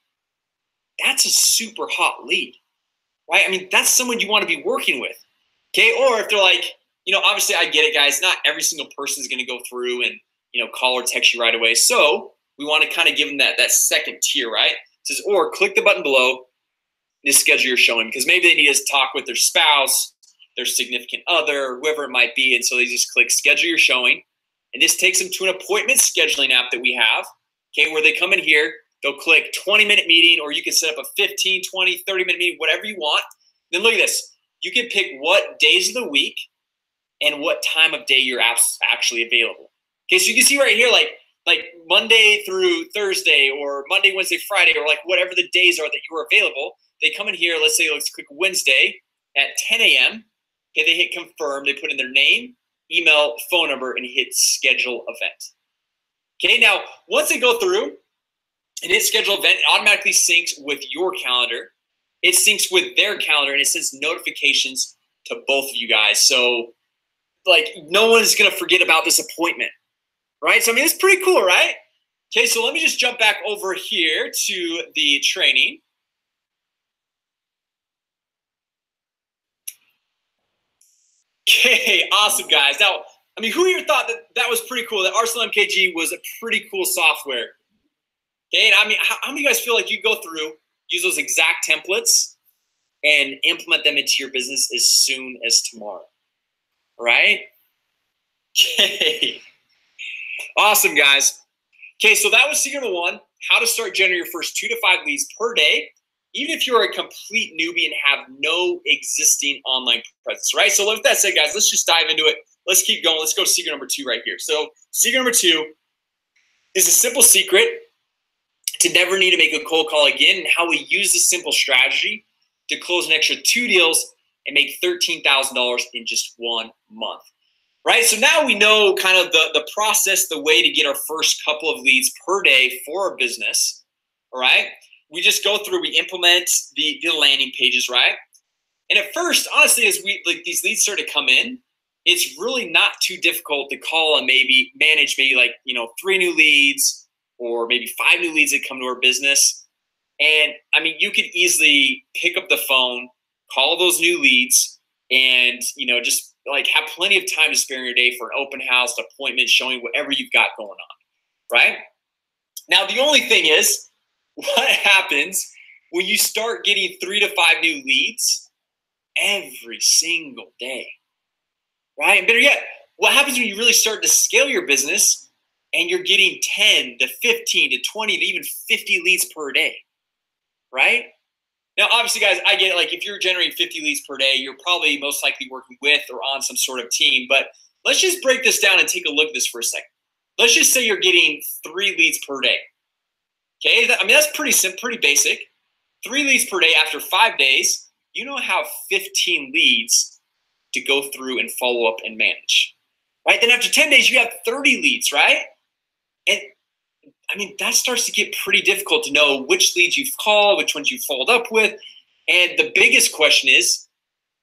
that's a super hot lead, right? I mean, that's someone you want to be working with. Okay, or if they're like, obviously I get it, guys. Not every single person is going to go through and call or text you right away. So we want to kind of give them that second tier, right? It says, or click the button below to schedule your showing, because maybe they need to talk with their spouse, their significant other, whoever it might be. And so they just click schedule your showing. And this takes them to an appointment scheduling app that we have, okay, where they come in here, they'll click 20-minute meeting, or you can set up a 15, 20, 30-minute meeting, whatever you want. Then look at this. You can pick what days of the week and what time of day you're actually available. Okay, so you can see right here, like Monday through Thursday, or Monday, Wednesday, Friday, or like whatever the days are that you are available. They come in here, let's click Wednesday at 10 a.m. Okay, they hit confirm. They put in their name, email, phone number, and hit schedule event. Okay, now once they go through and hit schedule event, it automatically syncs with your calendar. It syncs with their calendar, and it sends notifications to both of you guys. So, like, no one's going to forget about this appointment, right? So, I mean, it's pretty cool, right? Okay, so let me just jump back over here to the training. Okay, awesome, guys. Now, I mean, who here thought that was pretty cool, that Arsenal MKG was a pretty cool software? Okay, and I mean, how many of you guys feel like you go through, use those exact templates, and implement them into your business as soon as tomorrow? Right? Okay. Awesome, guys. Okay, so that was secret number one, how to start generating your first 2 to 5 leads per day, even if you're a complete newbie and have no existing online presence, right? So with that said, guys, let's just dive into it. Let's keep going. Let's go to secret number 2 right here. So secret number 2 is a simple secret to never need to make a cold call again, and how we use this simple strategy to close an extra 2 deals and make $13,000 in just 1 month, right? So now we know kind of the process, the way to get our first couple of leads per day for our business, all right? We just go through, we implement the landing pages, right? And at first, honestly, as these leads start to come in, it's really not too difficult to call and manage 3 new leads, or maybe 5 new leads that come to our business. And I mean, you could easily pick up the phone, call those new leads, and just like have plenty of time to spare in your day for an open house, appointment, showing, whatever you've got going on, right? Now, the only thing is, what happens when you start getting 3 to 5 new leads every single day, right? And better yet, what happens when you really start to scale your business and you're getting 10 to 15 to 20 to even 50 leads per day, right? Now, obviously, guys, I get it. Like if you're generating 50 leads per day, you're probably most likely working with or on some sort of team. But let's just break this down and take a look at this for a second. Let's just say you're getting 3 leads per day. Okay, I mean, that's pretty simple, pretty basic. 3 leads per day after 5 days, you now have 15 leads to go through and follow up and manage, right? Then after 10 days, you have 30 leads, right? And I mean, that starts to get pretty difficult to know which leads you've called, which ones you've followed up with. And the biggest question is,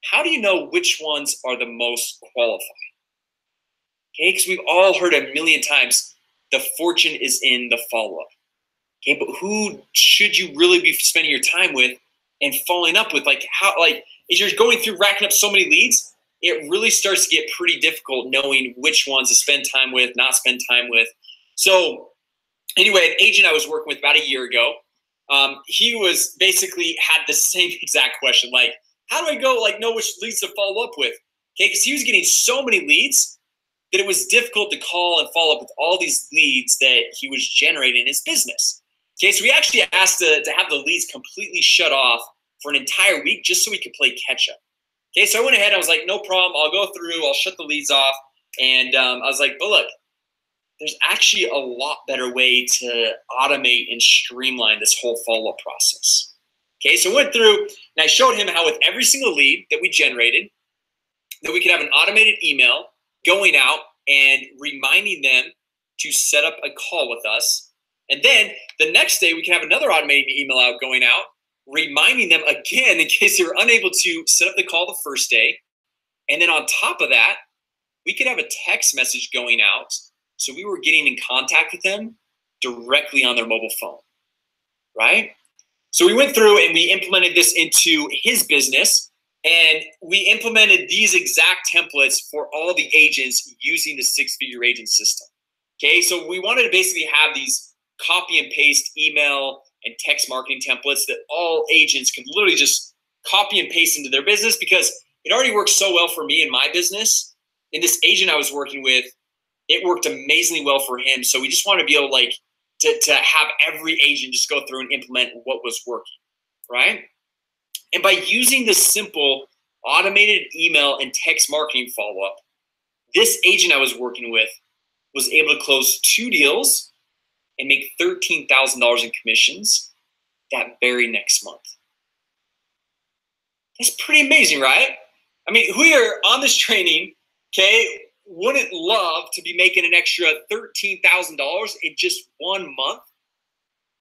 how do you know which ones are the most qualified? Okay, because we've all heard a million times, the fortune is in the follow-up. Okay, but who should you really be spending your time with and following up with? Like how, like as you're going through racking up so many leads, it really starts to get pretty difficult knowing which ones to spend time with, not spend time with. So anyway, an agent I was working with about a year ago, he was basically had the same exact question, like, how do I go like know which leads to follow up with? Okay, because he was getting so many leads that it was difficult to call and follow up with all these leads that he was generating in his business. Okay, so we actually asked to have the leads completely shut off for an entire week just so we could play catch up. Okay, so I went ahead. I was like, no problem. I'll go through. I'll shut the leads off. And I was like, but look, there's actually a lot better way to automate and streamline this whole follow-up process. Okay, so I went through and I showed him how with every single lead that we generated, that we could have an automated email going out and reminding them to set up a call with us. And then the next day, we can have another automated email out going out, reminding them again in case they were unable to set up the call the first day. And then on top of that, we could have a text message going out. So we were getting in contact with them directly on their mobile phone, right? So we went through and we implemented this into his business. And we implemented these exact templates for all the agents using the 6-figure agent system. Okay, so we wanted to basically have these copy and paste email and text marketing templates that all agents could literally just copy and paste into their business because it already works so well for me in my business. And this agent I was working with, it worked amazingly well for him. So we just want to be able like to have every agent just go through and implement what was working, right? And by using this simple automated email and text marketing follow-up, this agent I was working with was able to close 2 deals and make $13,000 in commissions that very next month. That's pretty amazing, right? I mean, who here on this training, okay, wouldn't love to be making an extra $13,000 in just 1 month?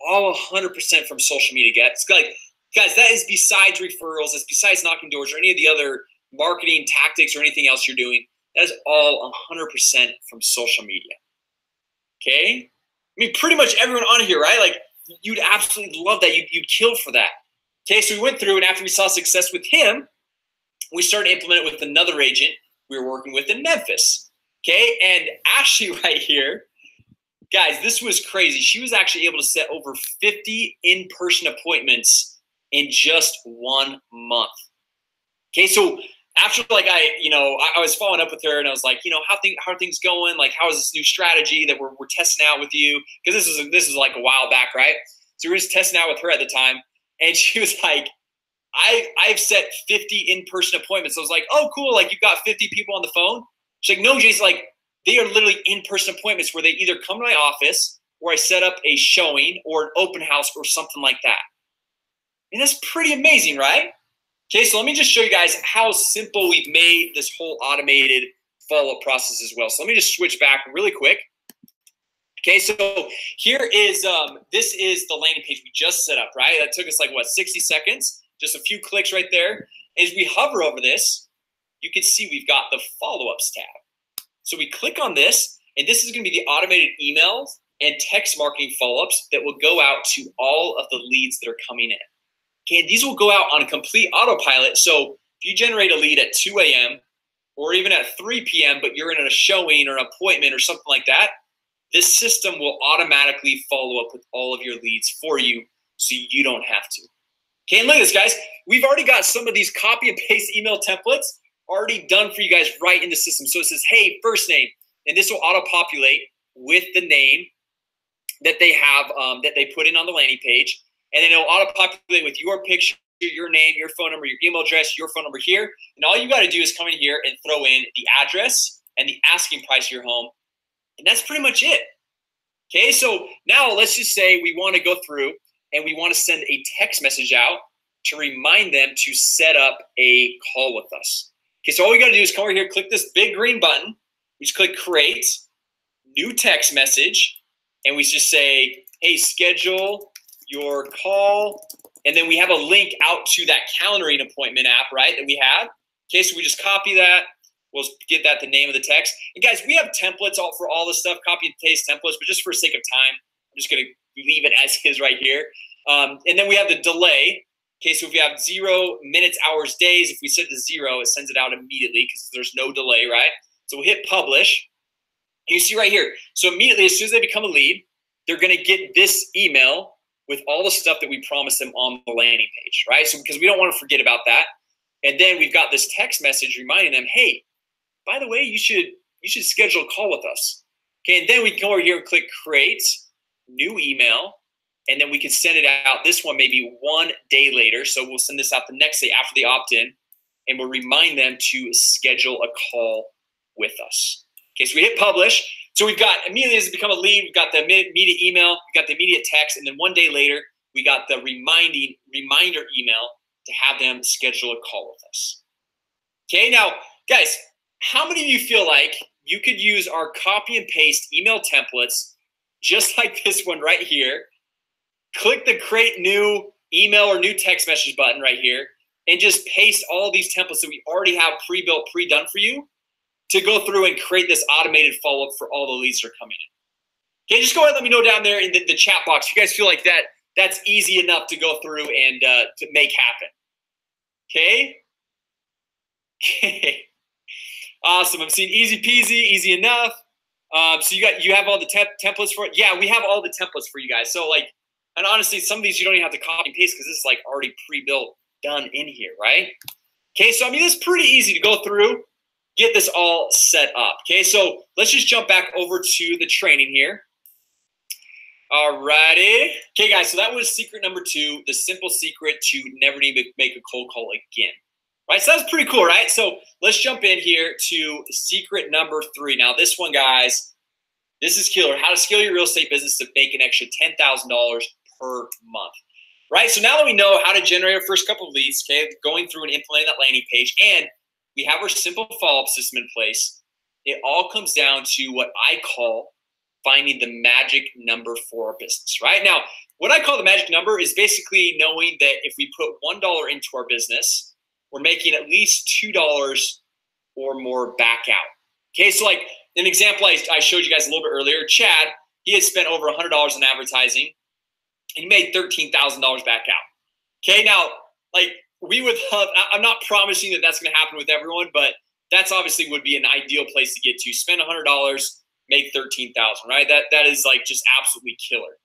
All 100% from social media, guys, that is besides referrals, it's besides knocking doors or any of the other marketing tactics or anything else you're doing. That is all 100% from social media. Okay? I mean, pretty much everyone on here, right? Like, you'd absolutely love that. You'd kill for that. Okay, so we went through, and after we saw success with him, we started implementing it with another agent we were working with in Memphis. Okay, and Ashley right here, guys, this was crazy. She was actually able to set over 50 in-person appointments in just 1 month. Okay, so after like I was following up with her and I was like, how are things going? Like, how is this new strategy that we're testing out with you? Because this was like a while back, right? So we were just testing out with her at the time, and she was like, I've set 50 in-person appointments. So I was like, oh, cool. Like, you've got 50 people on the phone? She's like, no, Jason, like, they are literally in-person appointments where they either come to my office or I set up a showing or an open house or something like that. And that's pretty amazing, right? Okay, so let me just show you guys how simple we've made this whole automated follow-up process as well. So let me just switch back really quick. Okay, so here is, this is the landing page we just set up, right? That took us like, what, 60 seconds? Just a few clicks right there. As we hover over this, you can see we've got the follow-ups tab. So we click on this, and this is going to be the automated emails and text marketing follow-ups that will go out to all of the leads that are coming in. Okay, these will go out on a complete autopilot. So if you generate a lead at 2 a.m. or even at 3 p.m., but you're in a showing or an appointment or something like that, this system will automatically follow up with all of your leads for you so you don't have to. Okay, and look at this, guys. We've already got some of these copy and paste email templates already done for you guys right in the system. So it says, hey, first name, and this will auto-populate with the name that they have, that they put in on the landing page. And then it'll auto-populate with your picture your name, your phone number, your email address, your phone number here. And all you got to do is come in here and throw in the address and the asking price of your home. And that's pretty much it. Okay, so now let's just say we want to go through and we want to send a text message out to remind them to set up a call with us. Okay, so all we got to do is come over here, click this big green button. We just click create, new text message, and we just say, hey, schedule your call. And then we have a link out to that calendaring appointment app, right, that we have. Okay, so we just copy that. We'll get that the name of the text. And guys, we have templates all for all this stuff, copy and paste templates, but just for sake of time, I'm just going to leave it as is right here. And then we have the delay. Okay, so if we have 0 minutes, hours, days, if we set it to 0, it sends it out immediately because there's no delay, right? So we'll hit publish. And you see right here. So immediately, as soon as they become a lead, they're going to get this email with all the stuff that we promised them on the landing page, right? So because we don't want to forget about that. And then we've got this text message reminding them, hey, by the way, you should schedule a call with us. Okay, and then we can go over here and click create, new email, and then we can send it out. This one maybe 1 day later. So we'll send this out the next day after the opt-in, and we'll remind them to schedule a call with us. Okay, so we hit publish. So we've got immediately as it become a lead, we've got the immediate email, we've got the immediate text, and then 1 day later, we got the reminder email to have them schedule a call with us. Okay, now, guys, how many of you feel like you could use our copy and paste email templates just like this one right here, click the create new email or new text message button right here, and just paste all these templates that we already have pre-built, pre-done for you to go through and create this automated follow-up for all the leads that are coming in? Okay, just go ahead and let me know down there in the chat box. You guys feel like that's easy enough to go through and to make happen. Okay? Okay. Awesome. I'm seeing easy peasy, easy enough. So you have all the templates for it. Yeah, we have all the templates for you guys. So like, and honestly, some of these you don't even have to copy and paste because this is like already pre-built, done in here, right? Okay, so I mean, it's pretty easy to go through, get this all set up. Okay, so let's just jump back over to the training here. Alrighty. Okay, guys, so that was secret number 2, the simple secret to never need to make a cold call again. Right, so that's pretty cool, right? So let's jump in here to secret number 3. Now this one, guys, this is killer. How to scale your real estate business to make an extra $10,000 per month. Right, so now that we know how to generate our first couple of leads, okay, going through and implementing that landing page, and we have our simple follow-up system in place, it all comes down to what I call finding the magic number for our business, right? Now, what I call the magic number is basically knowing that if we put $1 into our business, we're making at least $2 or more back out. Okay, so like an example I showed you guys a little bit earlier, Chad, he had spent over $100 in advertising and he made $13,000 back out. Okay, now, like we would love, I'm not promising that that's gonna happen with everyone, but that's obviously would be an ideal place to get to. Spend $100, make $13,000, right? That is like just absolutely killer.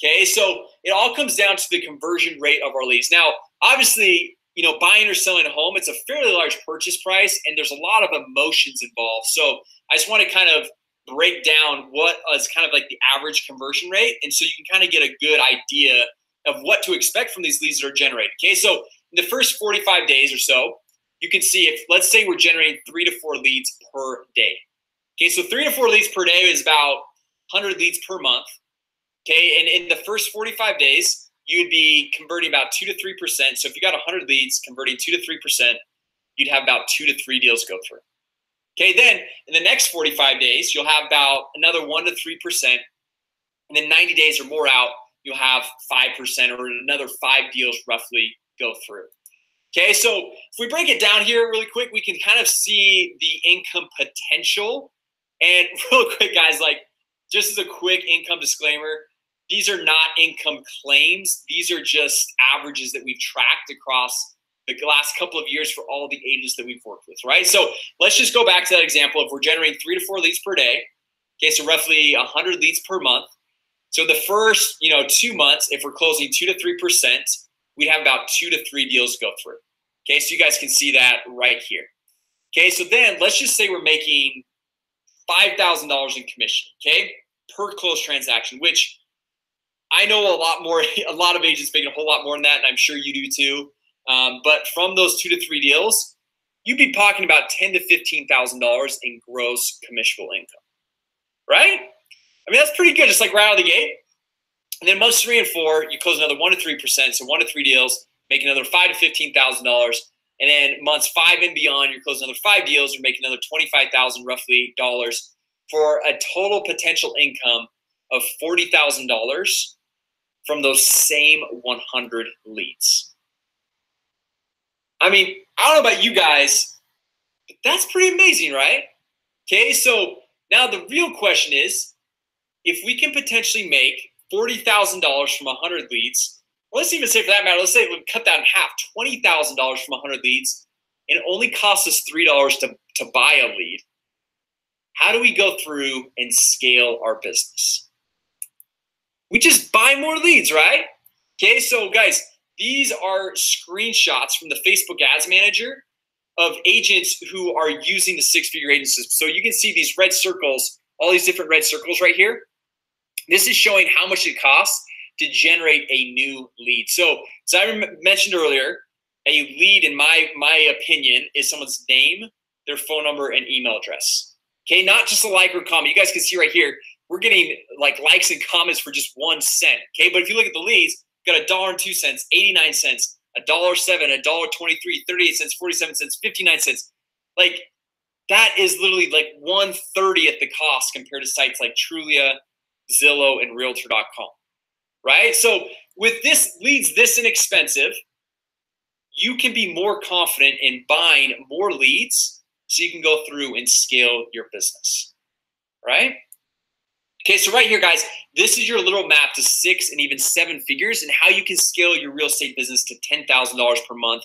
Okay, so it all comes down to the conversion rate of our leads. Now, obviously, you know, buying or selling a home, it's a fairly large purchase price and there's a lot of emotions involved. So I just want to kind of break down what is kind of like the average conversion rate. And so you can kind of get a good idea of what to expect from these leads that are generated. Okay, so in the first 45 days or so, you can see if, let's say we're generating 3 to 4 leads per day. Okay, so 3 to 4 leads per day is about 100 leads per month. Okay, and in the first 45 days, you'd be converting about 2 to 3%. So if you got 100 leads, converting 2 to 3%, you'd have about 2 to 3 deals go through. Okay, then in the next 45 days, you'll have about another 1 to 3%. And then 90 days or more out, you'll have 5% or another 5 deals roughly go through. Okay, so if we break it down here really quick, we can kind of see the income potential. And real quick, guys, like just as a quick income disclaimer, these are not income claims. These are just averages that we've tracked across the last couple of years for all the agents that we've worked with, right? So let's just go back to that example. If we're generating 3 to 4 leads per day, okay, so roughly 100 leads per month. So the first, 2 months, if we're closing 2 to 3%, we'd have about 2 to 3 deals go through. Okay, so you guys can see that right here. Okay, so then let's just say we're making $5,000 in commission, okay, per closed transaction, which I know a lot of agents making a whole lot more than that, and I'm sure you do too. But from those 2 to 3 deals, you'd be talking about $10,000 to $15,000 in gross commissionable income, right? I mean, that's pretty good, just like right out of the gate. And then months 3 and 4, you close another 1 to 3%, so 1 to 3 deals, make another $5,000 to $15,000. And then months 5 and beyond, you're closing another 5 deals, you're making another $25,000 roughly dollars for a total potential income of $40,000 from those same 100 leads. I mean, I don't know about you guys, but that's pretty amazing, right? Okay, so now the real question is, if we can potentially make $40,000 from 100 leads, well, let's even say for that matter, let's say we cut that in half, $20,000 from 100 leads, and it only costs us $3 to buy a lead. How do we go through and scale our business? We just buy more leads, right? Okay, so guys, these are screenshots from the Facebook Ads Manager of agents who are using the 6-figure agencies. So you can see these red circles, all these different red circles right here. This is showing how much it costs to generate a new lead. So as I mentioned earlier, a lead, in my opinion, is someone's name, their phone number, and email address. Okay, not just a like or comment. You guys can see right here, we're getting like likes and comments for just 1 cent. Okay, but if you look at the leads, got $1.02, 89 cents, $1.07, $1.23, 38 cents, 47 cents, 59 cents. Like that is literally like 1/30 the cost compared to sites like Trulia, Zillow, and Realtor.com. Right? So with this leads this inexpensive, you can be more confident in buying more leads so you can go through and scale your business. Right? Okay, so right here, guys, this is your little map to 6 and even 7 figures and how you can scale your real estate business to $10,000 per month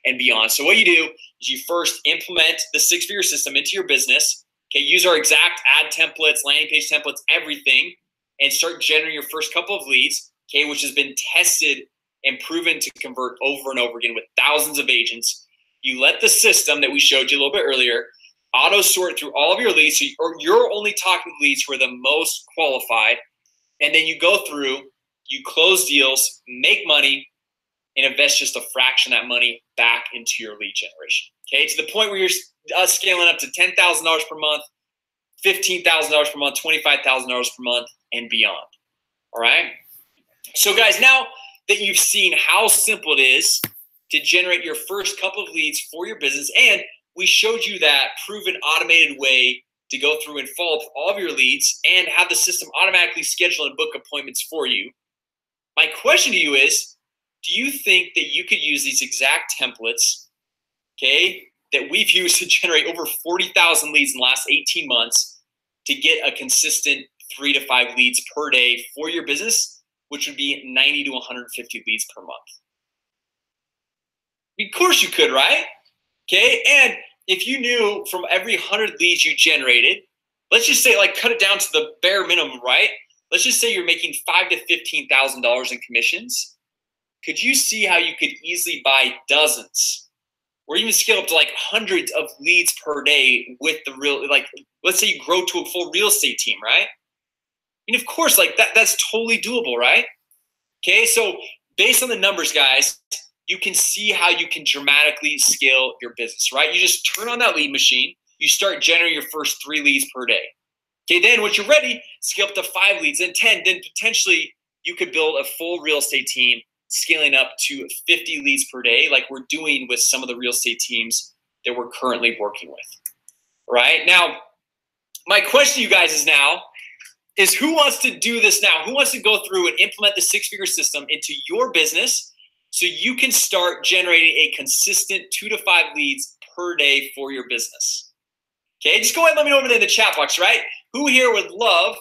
and beyond. So what you do is you first implement the 6-figure system into your business. Okay, use our exact ad templates, landing page templates, everything, and start generating your first couple of leads, okay, which has been tested and proven to convert over and over again with thousands of agents. You let the system that we showed you a little bit earlier auto sort through all of your leads, so you're only talking to leads who are the most qualified, and then you go through, you close deals, make money, and invest just a fraction of that money back into your lead generation. Okay, to the point where you're scaling up to $10,000 per month, $15,000 per month, $25,000 per month, and beyond. All right. So, guys, now that you've seen how simple it is to generate your first couple of leads for your business, and we showed you that proven automated way to go through and follow up all of your leads and have the system automatically schedule and book appointments for you. My question to you is, do you think that you could use these exact templates, okay, that we've used to generate over 40,000 leads in the last 18 months to get a consistent 3 to 5 leads per day for your business, which would be 90 to 150 leads per month? Of course you could, right? Okay, and if you knew from every 100 leads you generated, let's just say, like, cut it down to the bare minimum, right? Let's just say you're making $5,000 to $15,000 in commissions. Could you see how you could easily buy dozens or even scale up to like hundreds of leads per day with the real, like, let's say you grow to a full real estate team, right? And of course, like that's totally doable, right? Okay, so based on the numbers, guys, you can see how you can dramatically scale your business, right? You just turn on that lead machine, you start generating your first 3 leads per day. Okay, then once you're ready, scale up to 5 leads, then 10, then potentially you could build a full real estate team, scaling up to 50 leads per day, like we're doing with some of the real estate teams that we're currently working with, right? Now, my question to you guys is who wants to do this now? Who wants to go through and implement the 6-figure system into your business so you can start generating a consistent 2 to 5 leads per day for your business? Okay, just go ahead and let me know over there in the chat box, right? Who here would love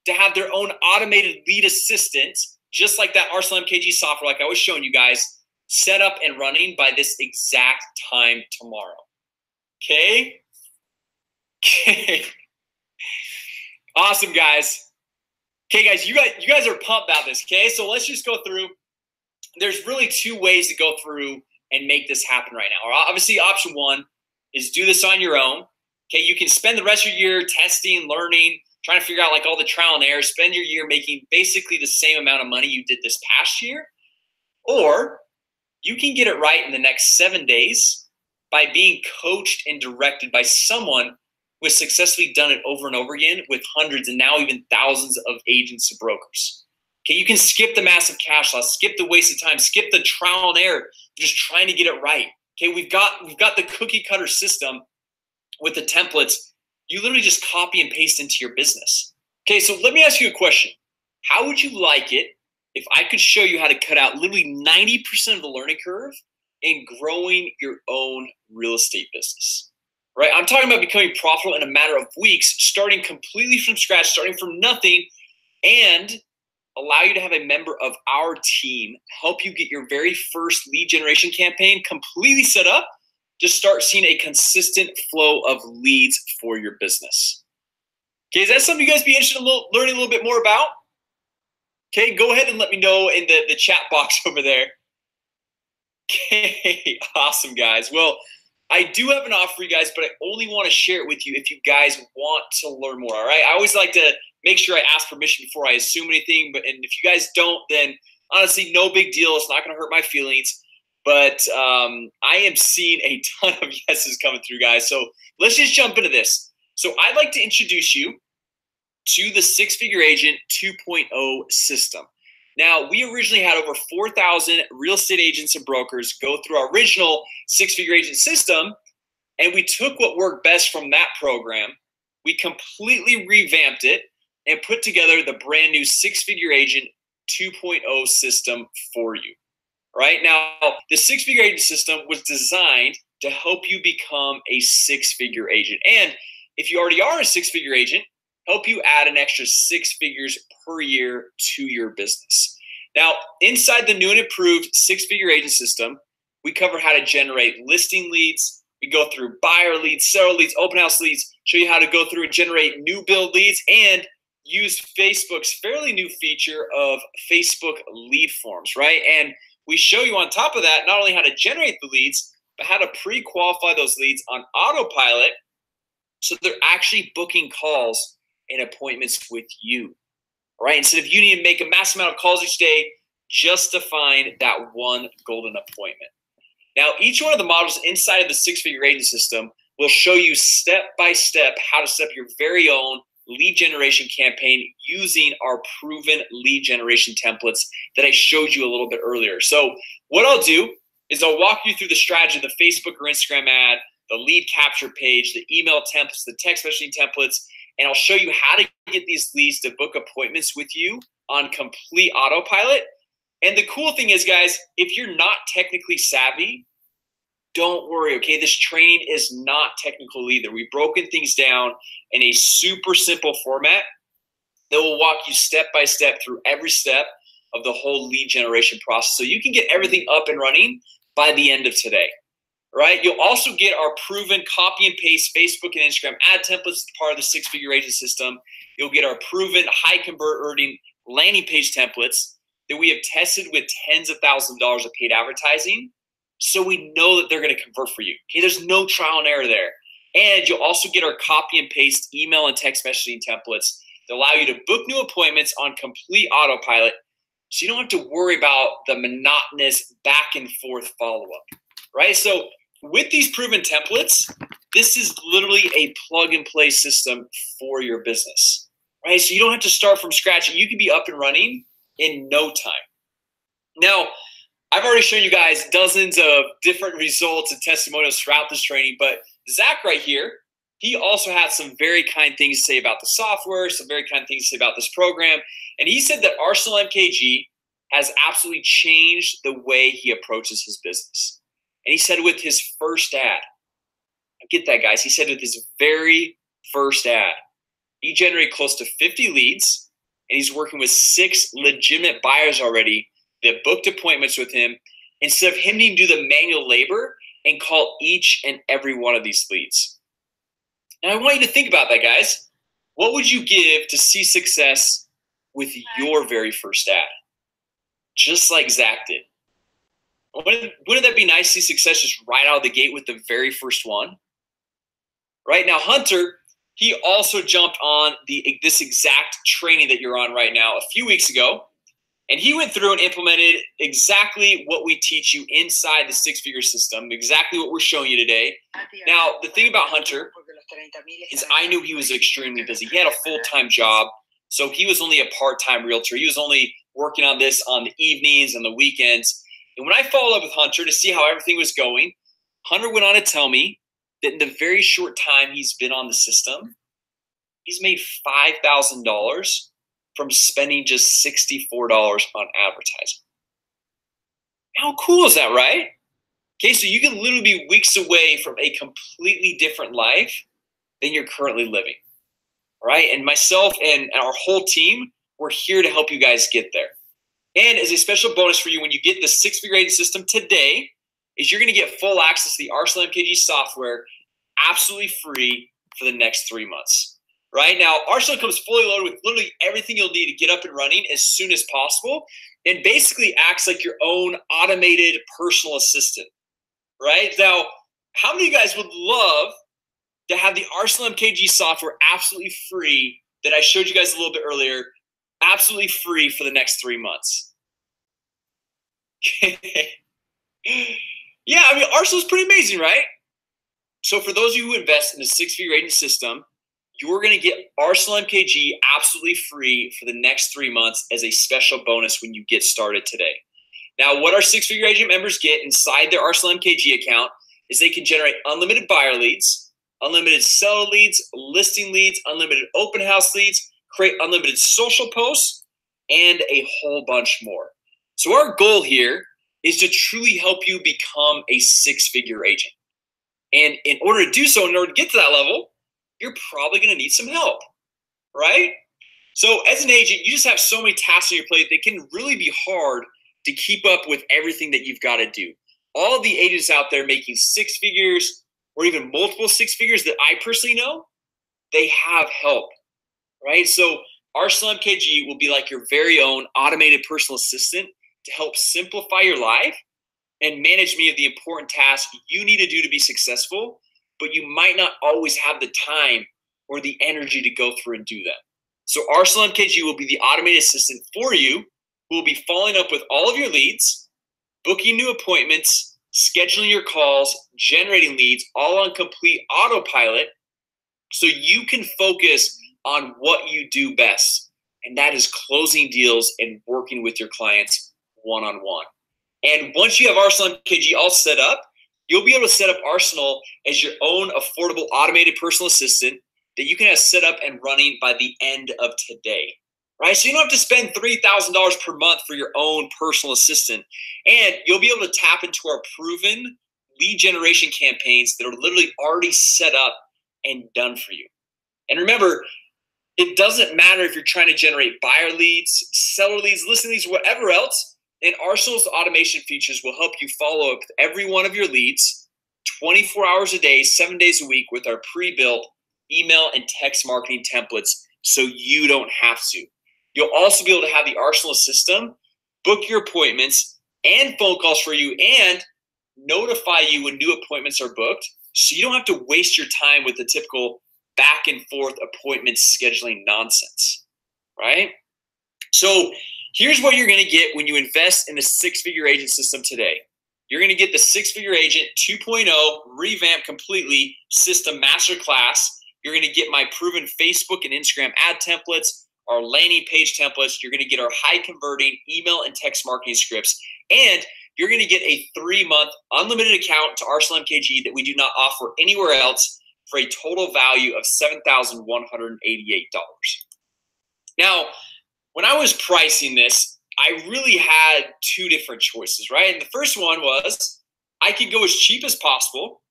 to have their own automated lead assistant, just like that Arsenal MKG software, like I was showing you guys, set up and running by this exact time tomorrow? Okay? Okay. Awesome, guys. Okay, guys, you guys are pumped about this, okay? So let's just go through. There's really 2 ways to go through and make this happen right now. Obviously, option 1 is do this on your own. Okay, you can spend the rest of your year testing, learning, trying to figure out like all the trial and error, spend your year making basically the same amount of money you did this past year. Or you can get it right in the next 7 days by being coached and directed by someone who has successfully done it over and over again with hundreds and now even thousands of agents and brokers. Okay, you can skip the massive cash loss, skip the waste of time, skip the trial and error, just trying to get it right. Okay, we've got the cookie cutter system with the templates. You literally just copy and paste into your business. Okay, so let me ask you a question. How would you like it if I could show you how to cut out literally 90% of the learning curve in growing your own real estate business? Right? I'm talking about becoming profitable in a matter of weeks, starting completely from scratch, starting from nothing, and allow you to have a member of our team help you get your very first lead generation campaign completely set up to start seeing a consistent flow of leads for your business. Okay, is that something you guys be interested in learning a little bit more about? Okay, go ahead and let me know in the chat box over there. Okay, awesome, guys. Well, I do have an offer for you guys, but I only want to share it with you if you guys want to learn more, all right? I always like to make sure I ask permission before I assume anything, and if you guys don't, then honestly, no big deal. It's not going to hurt my feelings, but I am seeing a ton of yeses coming through, guys. So let's just jump into this. So I'd like to introduce you to the Six Figure Agent 2.0 system. Now, we originally had over 4,000 real estate agents and brokers go through our original Six Figure Agent system, and we took what worked best from that program. We completely revamped it and put together the brand new Six Figure Agent 2.0 system for you. Right now, the Six Figure Agent system was designed to help you become a six-figure agent. And if you already are a six-figure agent, help you add an extra 6 figures per year to your business. Now, inside the new and improved Six Figure Agent system, we cover how to generate listing leads. We go through buyer leads, seller leads, open house leads, show you how to go through and generate new build leads, and use Facebook's fairly new feature of Facebook lead forms, right? And we show you on top of that, not only how to generate the leads, but how to pre-qualify those leads on autopilot so they're actually booking calls and appointments with you, right? Instead of you need to make a massive amount of calls each day just to find that one golden appointment. Now, each one of the models inside of the Six Figure Agent system will show you step by step how to set up your very own lead generation campaign using our proven lead generation templates that I showed you a little bit earlier. So what I'll do is I'll walk you through the strategy of the Facebook or Instagram ad, the lead capture page, the email templates, the text messaging templates, and I'll show you how to get these leads to book appointments with you on complete autopilot. And the cool thing is, guys, if you're not technically savvy, don't worry, okay? This training is not technical either. We've broken things down in a super simple format that will walk you step by step through every step of the whole lead generation process so you can get everything up and running by the end of today, right? You'll also get our proven copy and paste Facebook and Instagram ad templates as part of the Six Figure Agent system. You'll get our proven high convert earning landing page templates that we have tested with tens of thousands of dollars of paid advertising, so we know that they're going to convert for you. Okay, there's no trial and error there. And you'll also get our copy and paste email and text messaging templates that allow you to book new appointments on complete autopilot, so you don't have to worry about the monotonous back and forth follow-up, right? So with these proven templates, this is literally a plug-and-play system for your business, right? So you don't have to start from scratch. You can be up and running in no time. Now, I've already shown you guys dozens of different results and testimonials throughout this training, but Zach right here, he also had some very kind things to say about the software, some very kind things to say about this program. And he said that Arsenal MKG has absolutely changed the way he approaches his business. And he said with his first ad, get that, guys. He said with his very first ad, he generated close to 50 leads, and he's working with 6 legitimate buyers already that booked appointments with him instead of him needing to do the manual labor and call each and every one of these leads. Now, I want you to think about that, guys. What would you give to see success with your very first ad? Just like Zach did. Wouldn't that be nice to see success just right out of the gate with the very first one? Right now, Hunter, he also jumped on this exact training that you're on right now a few weeks ago. And he went through and implemented exactly what we teach you inside the six-figure system, exactly what we're showing you today. Now, the thing about Hunter is I knew he was extremely busy. He had a full-time job, so he was only a part-time realtor. He was only working on this on the evenings and the weekends. And when I followed up with Hunter to see how everything was going, Hunter went on to tell me that in the very short time he's been on the system, he's made $5,000 from spending just $64 on advertising. How cool is that, right? Okay, so you can literally be weeks away from a completely different life than you're currently living, all right? And myself and our whole team, we're here to help you guys get there. And as a special bonus for you, when you get the six-figure agent system today, is you're gonna get full access to the Arsenal MKG software absolutely free for the next 3 months. Right now, Arsenal comes fully loaded with literally everything you'll need to get up and running as soon as possible, and basically acts like your own automated personal assistant. Right now, how many of you guys would love to have the Arsenal MKG software absolutely free that I showed you guys a little bit earlier, absolutely free for the next 3 months? Yeah, I mean, Arsenal's pretty amazing, right? So for those of you who invest in the six-figure agent system, you're going to get Arsenal MKG absolutely free for the next 3 months as a special bonus when you get started today. Now, what our six-figure agent members get inside their Arsenal MKG account is they can generate unlimited buyer leads, unlimited seller leads, listing leads, unlimited open house leads, create unlimited social posts, and a whole bunch more. So our goal here is to truly help you become a six-figure agent. And in order to do so, in order to get to that level, you're probably going to need some help, right? So as an agent, you just have so many tasks on your plate that can really be hard to keep up with everything that you've got to do. All of the agents out there making six figures or even multiple six figures that I personally know, they have help, right? So Arsenal MKG will be like your very own automated personal assistant to help simplify your life and manage many of the important tasks you need to do to be successful, but you might not always have the time or the energy to go through and do them. So Arsenal MKG will be the automated assistant for you, who will be following up with all of your leads, booking new appointments, scheduling your calls, generating leads, all on complete autopilot, so you can focus on what you do best, and that is closing deals and working with your clients one-on-one. And once you have Arsenal MKG all set up, you'll be able to set up Arsenal as your own affordable automated personal assistant that you can have set up and running by the end of today, right? So you don't have to spend $3,000 per month for your own personal assistant. And you'll be able to tap into our proven lead generation campaigns that are literally already set up and done for you. And remember, it doesn't matter if you're trying to generate buyer leads, seller leads, listing leads, whatever else. And Arsenal's automation features will help you follow up with every one of your leads 24 hours a day, 7 days a week with our pre-built email and text marketing templates so you don't have to. You'll also be able to have the Arsenal system book your appointments and phone calls for you and notify you when new appointments are booked so you don't have to waste your time with the typical back and forth appointment scheduling nonsense, right? So here's what you're going to get when you invest in the six-figure agent system today. You're going to get the six-figure agent 2.0 revamped completely system masterclass. You're going to get my proven Facebook and Instagram ad templates, our landing page templates. You're going to get our high converting email and text marketing scripts. And you're going to get a 3-month unlimited account to Arsenal MKG that we do not offer anywhere else for a total value of $7,188. Now, when I was pricing this, I really had two different choices, right? And the first one was I could go as cheap as possible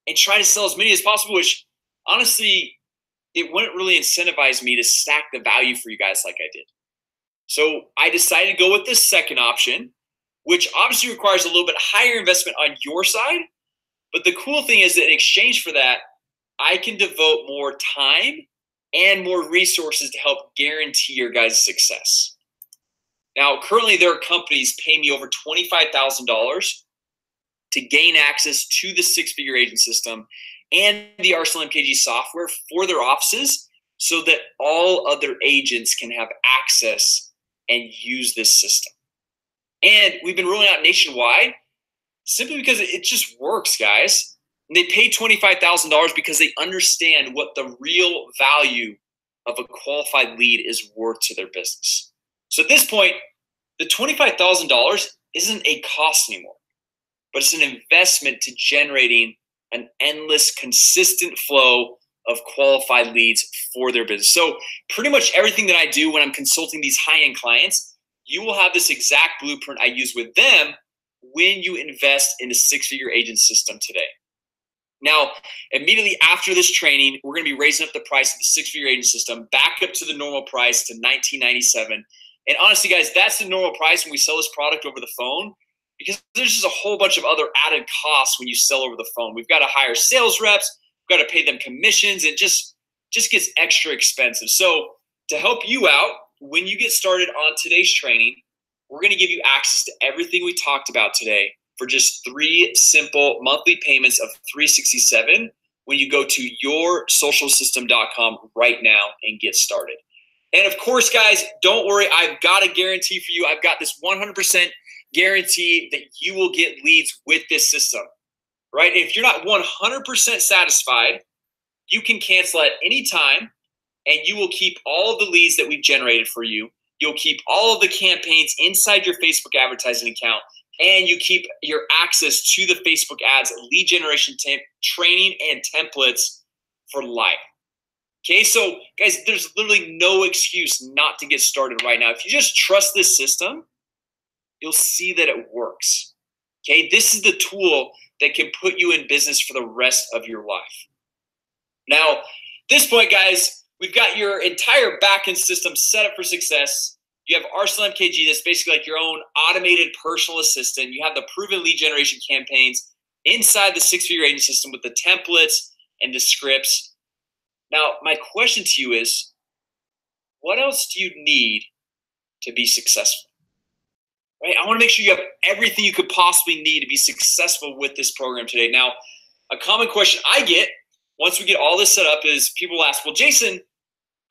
and try to sell as many as possible, which honestly, it wouldn't really incentivize me to stack the value for you guys like I did. So I decided to go with the second option, which obviously requires a little bit higher investment on your side. But the cool thing is that in exchange for that, I can devote more time and more resources to help guarantee your guys' success. Now, currently there are companies paying me over $25,000 to gain access to the six-figure agent system and the Arsenal MKG software for their offices so that all other agents can have access and use this system. And we've been rolling out nationwide simply because it just works, guys. And they pay $25,000 because they understand what the real value of a qualified lead is worth to their business. So at this point, the $25,000 isn't a cost anymore, but it's an investment to generating an endless, consistent flow of qualified leads for their business. So pretty much everything that I do when I'm consulting these high-end clients, you will have this exact blueprint I use with them when you invest in a six-figure agent system today. Now, immediately after this training, we're going to be raising up the price of the six-figure agent system back up to the normal price to $19.97. And honestly, guys, that's the normal price when we sell this product over the phone, because there's just a whole bunch of other added costs when you sell over the phone. We've got to hire sales reps. We've got to pay them commissions. It just gets extra expensive. So to help you out, when you get started on today's training, we're going to give you access to everything we talked about today for just 3 simple monthly payments of $367 when you go to yoursocialsystem.com right now and get started. And of course, guys, don't worry. I've got a guarantee for you. I've got this 100% guarantee that you will get leads with this system, right? If you're not 100% satisfied, you can cancel at any time, and you will keep all of the leads that we've generated for you. You'll keep all of the campaigns inside your Facebook advertising account, and you keep your access to the Facebook ads, lead generation training, and templates for life. Okay, so guys, there's literally no excuse not to get started right now. If you just trust this system, you'll see that it works. Okay, this is the tool that can put you in business for the rest of your life. Now, at this point, guys, we've got your entire backend system set up for success. You have Arsenal MKG, that's basically like your own automated personal assistant. You have the proven lead generation campaigns inside the six-figure agent system with the templates and the scripts. Now, my question to you is, what else do you need to be successful? Right? I want to make sure you have everything you could possibly need to be successful with this program today. Now, a common question I get once we get all this set up is people ask, well, Jason,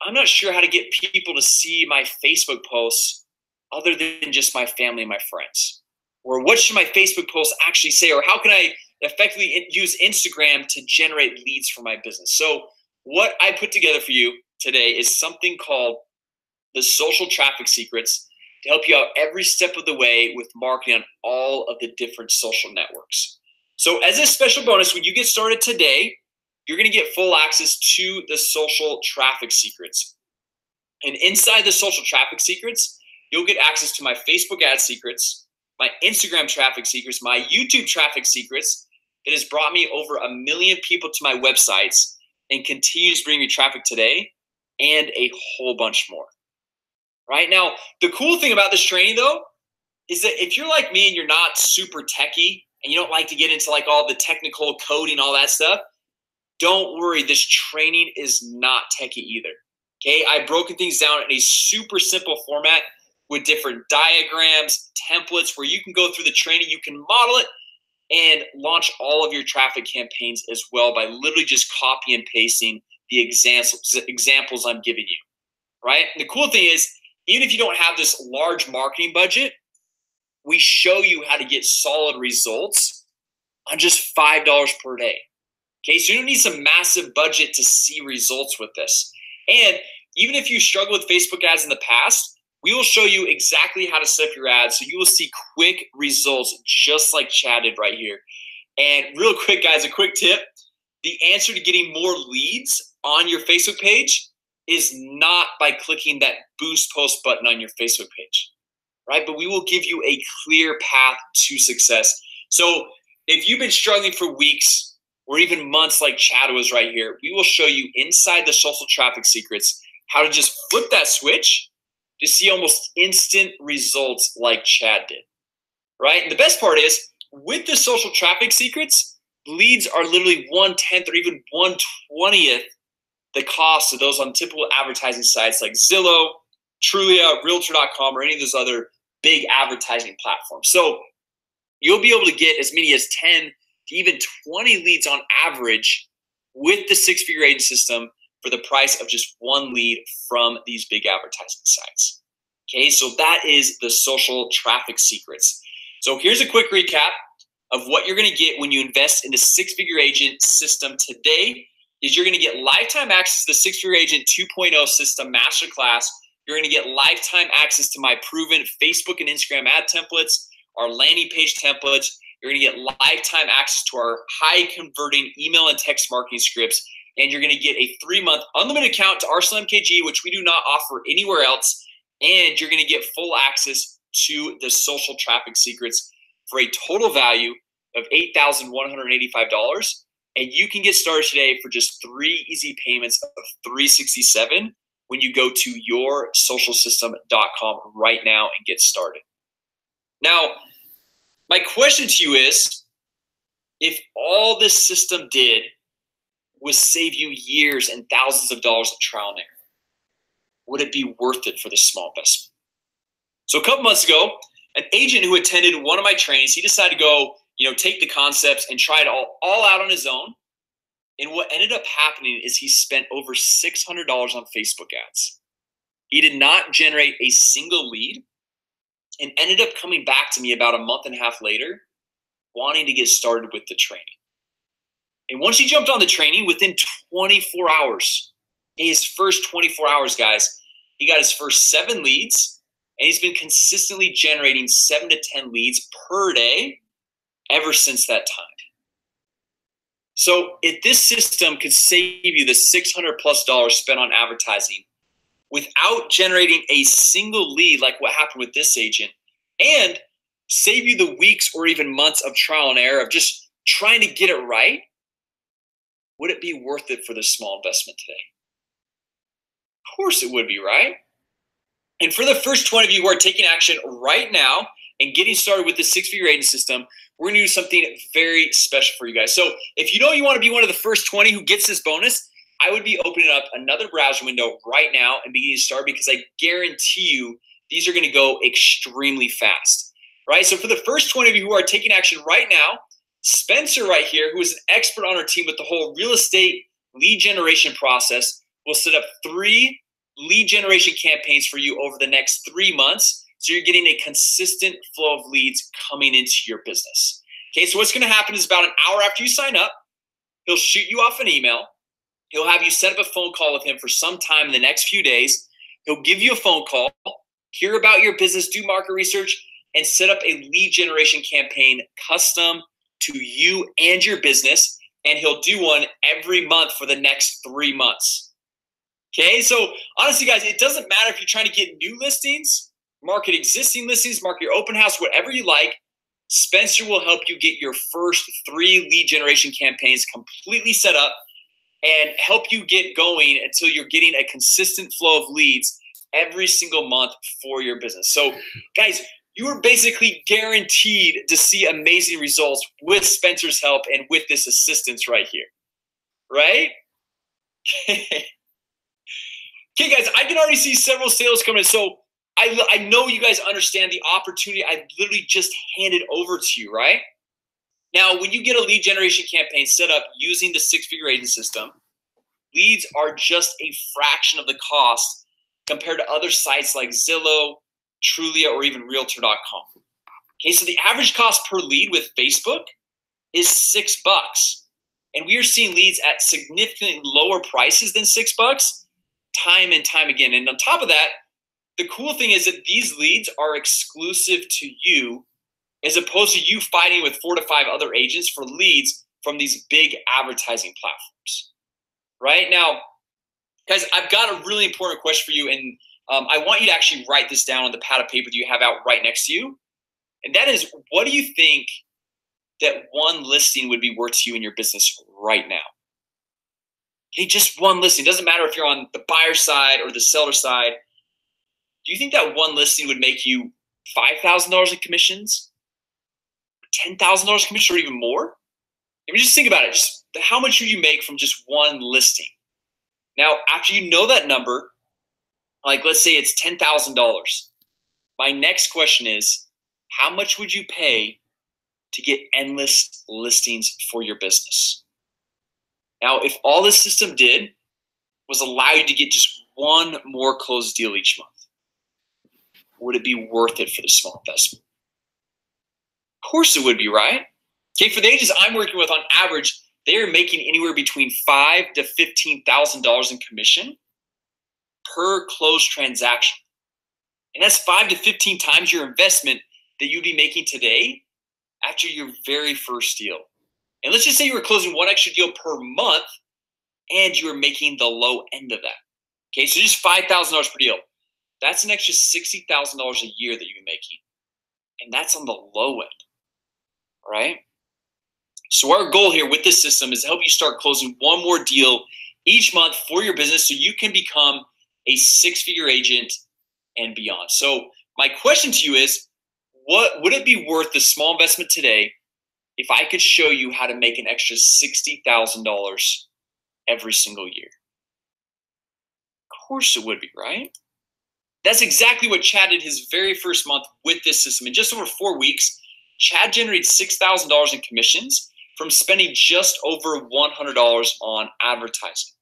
I'm not sure how to get people to see my Facebook posts other than just my family and my friends. Or what should my Facebook posts actually say? Or how can I effectively use Instagram to generate leads for my business? So what I put together for you today is something called the Social Traffic Secrets to help you out every step of the way with marketing on all of the different social networks. So as a special bonus, when you get started today, you're going to get full access to the Social Traffic Secrets. And inside the Social Traffic Secrets, you'll get access to my Facebook ad secrets, my Instagram traffic secrets, my YouTube traffic secrets. It has brought me over 1 million people to my websites and continues to bring me traffic today, and a whole bunch more. Right now, the cool thing about this training, though, is that if you're like me and you're not super techie and you don't like to get into like all the technical coding, all that stuff, don't worry. This training is not techie either. Okay, I've broken things down in a super simple format with different diagrams, templates, where you can go through the training, you can model it, and launch all of your traffic campaigns as well by literally just copy and pasting the examples I'm giving you, right? And the cool thing is, even if you don't have this large marketing budget, we show you how to get solid results on just $5 per day. Okay, so you don't need some massive budget to see results with this. And even if you struggle with Facebook ads in the past, we will show you exactly how to set up your ads so you will see quick results just like Chad did right here. And real quick, guys, a quick tip. The answer to getting more leads on your Facebook page is not by clicking that boost post button on your Facebook page, right? But we will give you a clear path to success. So if you've been struggling for weeks or even months like Chad was right here, we will show you inside the Social Traffic Secrets how to just flip that switch to see almost instant results like Chad did, right? And the best part is, with the Social Traffic Secrets, leads are literally 1/10 or even 1/20th the cost of those on typical advertising sites like Zillow, Trulia, Realtor.com, or any of those other big advertising platforms. So you'll be able to get as many as 10 to even 20 leads on average with the six-figure agent system for the price of just one lead from these big advertising sites. Okay, so that is the social traffic secrets. So here's a quick recap of what you're going to get when you invest in the Six-Figure Agent system today. Is you're going to get lifetime access to the Six-Figure Agent 2.0 system masterclass. You're going to get lifetime access to my proven Facebook and Instagram ad templates, our landing page templates. You're going to get lifetime access to our high converting email and text marketing scripts. And you're going to get a 3-month unlimited account to Arsenal MKG, which we do not offer anywhere else. And you're going to get full access to the social traffic secrets for a total value of $8,185. And you can get started today for just 3 easy payments of $367 when you go to yoursocialsystem.com right now and get started. Now, my question to you is, if all this system did was save you years and thousands of dollars of trial and error, would it be worth it for this small investment? So a couple months ago, an agent who attended one of my trainings, he decided to go, take the concepts and try it all out on his own. And what ended up happening is he spent over $600 on Facebook ads. He did not generate a single lead and ended up coming back to me about a month and a half later, wanting to get started with the training. And once he jumped on the training, within 24 hours, in his first 24 hours, guys, he got his first 7 leads, and he's been consistently generating 7 to 10 leads per day ever since that time. So if this system could save you the $600+ spent on advertising without generating a single lead like what happened with this agent, and save you the weeks or even months of trial and error of just trying to get it right, would it be worth it for this small investment today? Of course it would be, right? And for the first 20 of you who are taking action right now and getting started with the Six-Figure Agent system, we're going to do something very special for you guys. So if you know you want to be one of the first 20 who gets this bonus, I would be opening up another browser window right now and beginning to start, because I guarantee you these are going to go extremely fast, right? So for the first 20 of you who are taking action right now, Spencer right here, who is an expert on our team with the whole real estate lead generation process, will set up 3 lead generation campaigns for you over the next 3 months. So you're getting a consistent flow of leads coming into your business. Okay, so what's going to happen is about an hour after you sign up, he'll shoot you off an email. He'll have you set up a phone call with him for some time in the next few days. He'll give you a phone call, hear about your business, do market research, and set up a lead generation campaign custom to you and your business. And he'll do one every month for the next 3 months. Okay, so honestly, guys, it doesn't matter if you're trying to get new listings, market existing listings, market your open house, whatever you like. Spencer will help you get your first 3 lead generation campaigns completely set up and help you get going until you're getting a consistent flow of leads every single month for your business. So, guys, you are basically guaranteed to see amazing results with Spencer's help and with this assistance right here, right? Okay, guys, I can already see several sales coming. So I know you guys understand the opportunity I literally just handed over to you, right? Now, when you get a lead generation campaign set up using the Six-Figure Agent system, leads are just a fraction of the cost compared to other sites like Zillow, Trulia, or even Realtor.com. Okay, so the average cost per lead with Facebook is $6. And we are seeing leads at significantly lower prices than $6 time and time again. And on top of that, the cool thing is that these leads are exclusive to you, as opposed to you fighting with 4 to 5 other agents for leads from these big advertising platforms. Right now, guys, I've got a really important question for you, and I want you to actually write this down on the pad of paper that you have out right next to you. And that is, what do you think that one listing would be worth to you in your business right now? Okay, just one listing. Doesn't matter if you're on the buyer side or the seller side. Do you think that one listing would make you $5,000 in commissions, $10,000 in commissions, or even more? I mean, just think about it. Just how much would you make from just one listing? Now, after you know that number, like let's say it's $10,000. My next question is, how much would you pay to get endless listings for your business? Now, if all this system did was allow you to get just one more closed deal each month, would it be worth it for the small investment? Of course it would be, right? Okay, for the agents I'm working with, on average, they are making anywhere between $5,000 to $15,000 in commission per closed transaction. And that's 5 to 15 times your investment that you'd be making today after your very first deal. And let's just say you were closing one extra deal per month and you were making the low end of that. Okay, so just $5,000 per deal. That's an extra $60,000 a year that you're making. And that's on the low end, right? So our goal here with this system is to help you start closing one more deal each month for your business so you can become a six-figure agent and beyond. So my question to you is, what would it be worth the small investment today if I could show you how to make an extra $60,000 every single year? Of course it would be, right? That's exactly what Chad did his very first month with this system. In just over 4 weeks, Chad generated $6,000 in commissions from spending just over $100 on advertising.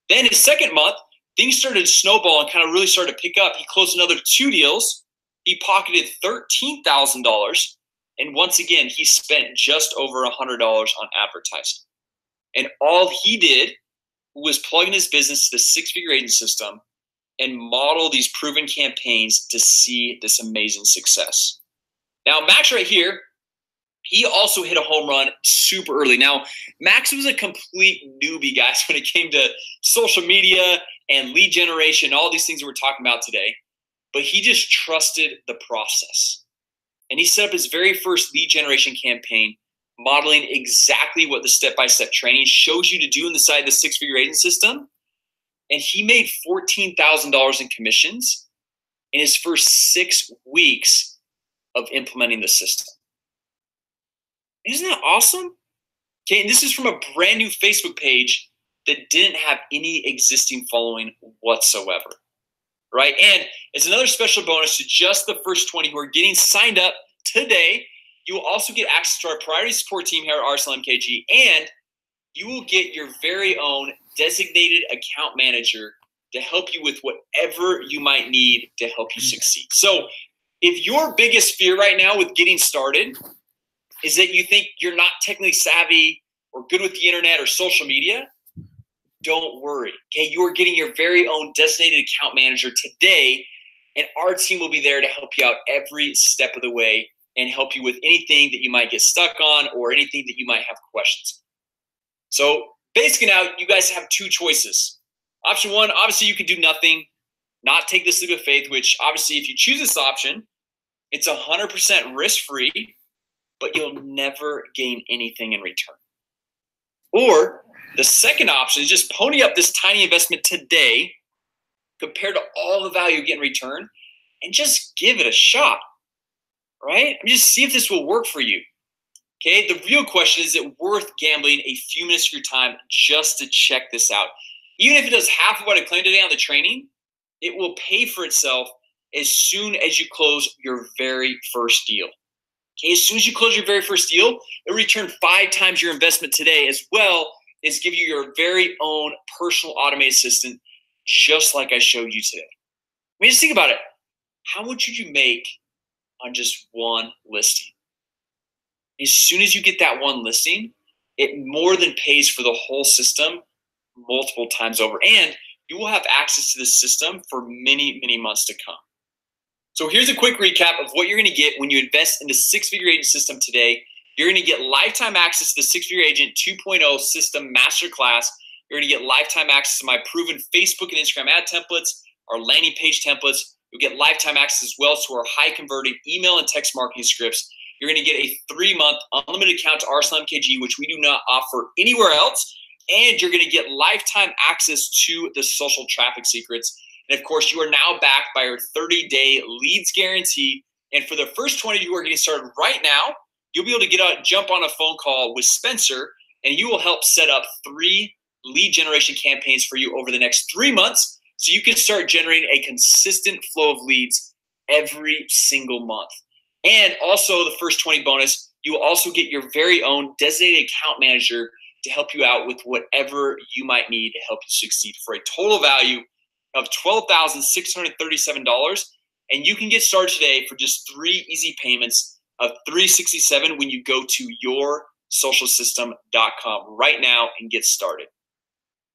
Then his second month, things started to snowball and kind of really started to pick up. He closed another 2 deals. He pocketed $13,000. And once again, he spent just over $100 on advertising. And all he did was plug in his business to the six-figure agent system and model these proven campaigns to see this amazing success. Now, Max right here, he also hit a home run super early. Now, Max was a complete newbie, guys, when it came to social media and lead generation, all these things that we're talking about today. But he just trusted the process. And he set up his very first lead generation campaign, modeling exactly what the step-by-step training shows you to do inside the six-figure agent system. And he made $14,000 in commissions in his first 6 weeks of implementing the system. Isn't that awesome? Okay, and this is from a brand new Facebook page that didn't have any existing following whatsoever, right? And as another special bonus to just the first 20 who are getting signed up today, you will also get access to our priority support team here at RSL MKG, and you will get your very own designated account manager to help you with whatever you might need to help you succeed. So if your biggest fear right now with getting started is that you think you're not technically savvy or good with the internet or social media, don't worry. Okay, you are getting your very own designated account manager today, and our team will be there to help you out every step of the way and help you with anything that you might get stuck on or anything that you might have questions. So basically now you guys have 2 choices. Option 1, obviously you could do nothing, not take this leap of faith, which obviously if you choose this option, it's 100% risk-free, but you'll never gain anything in return. Or the second option is just pony up this tiny investment today compared to all the value you get in return and just give it a shot, right? And just see if this will work for you. Okay, the real question is it worth gambling a few minutes of your time just to check this out? Even if it does half of what I claimed today on the training, it will pay for itself as soon as you close your very first deal. Okay, as soon as you close your very first deal, it'll return 5 times your investment today, as well as give you your very own personal automated assistant, just like I showed you today. I mean, just think about it. How much would you make on just one listing? As soon as you get that one listing, it more than pays for the whole system multiple times over. And you will have access to this system for many, many months to come. So here's a quick recap of what you're going to get when you invest in the six-figure agent system today. You're going to get lifetime access to the six-figure agent 2.0 system masterclass. You're going to get lifetime access to my proven Facebook and Instagram ad templates, our landing page templates. You'll get lifetime access as well to our high-converting email and text marketing scripts. You're going to get a 3-month unlimited account to RSL MKG, which we do not offer anywhere else. And you're going to get lifetime access to the social traffic secrets. And of course, you are now backed by our 30-day leads guarantee. And for the first 20 of you who are getting started right now, you'll be able to jump on a phone call with Spencer, and you will help set up 3 lead generation campaigns for you over the next 3 months, so you can start generating a consistent flow of leads every single month. And also the first 20 bonus, you will also get your very own designated account manager to help you out with whatever you might need to help you succeed for a total value of $12,637. And you can get started today for just 3 easy payments of $367 when you go to yoursocialsystem.com right now and get started.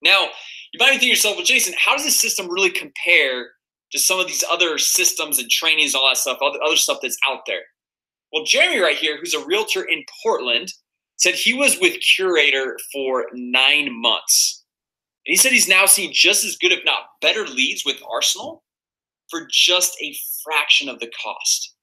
Now, you might be thinking to yourself, well, Jason, how does this system really compare to some of these other systems and trainings and all that stuff, all the other stuff that's out there? Well, Jeremy right here, who's a realtor in Portland, said he was with Curaytor for 9 months. And he said he's now seeing just as good, if not better, leads with Arsenal for just a fraction of the cost.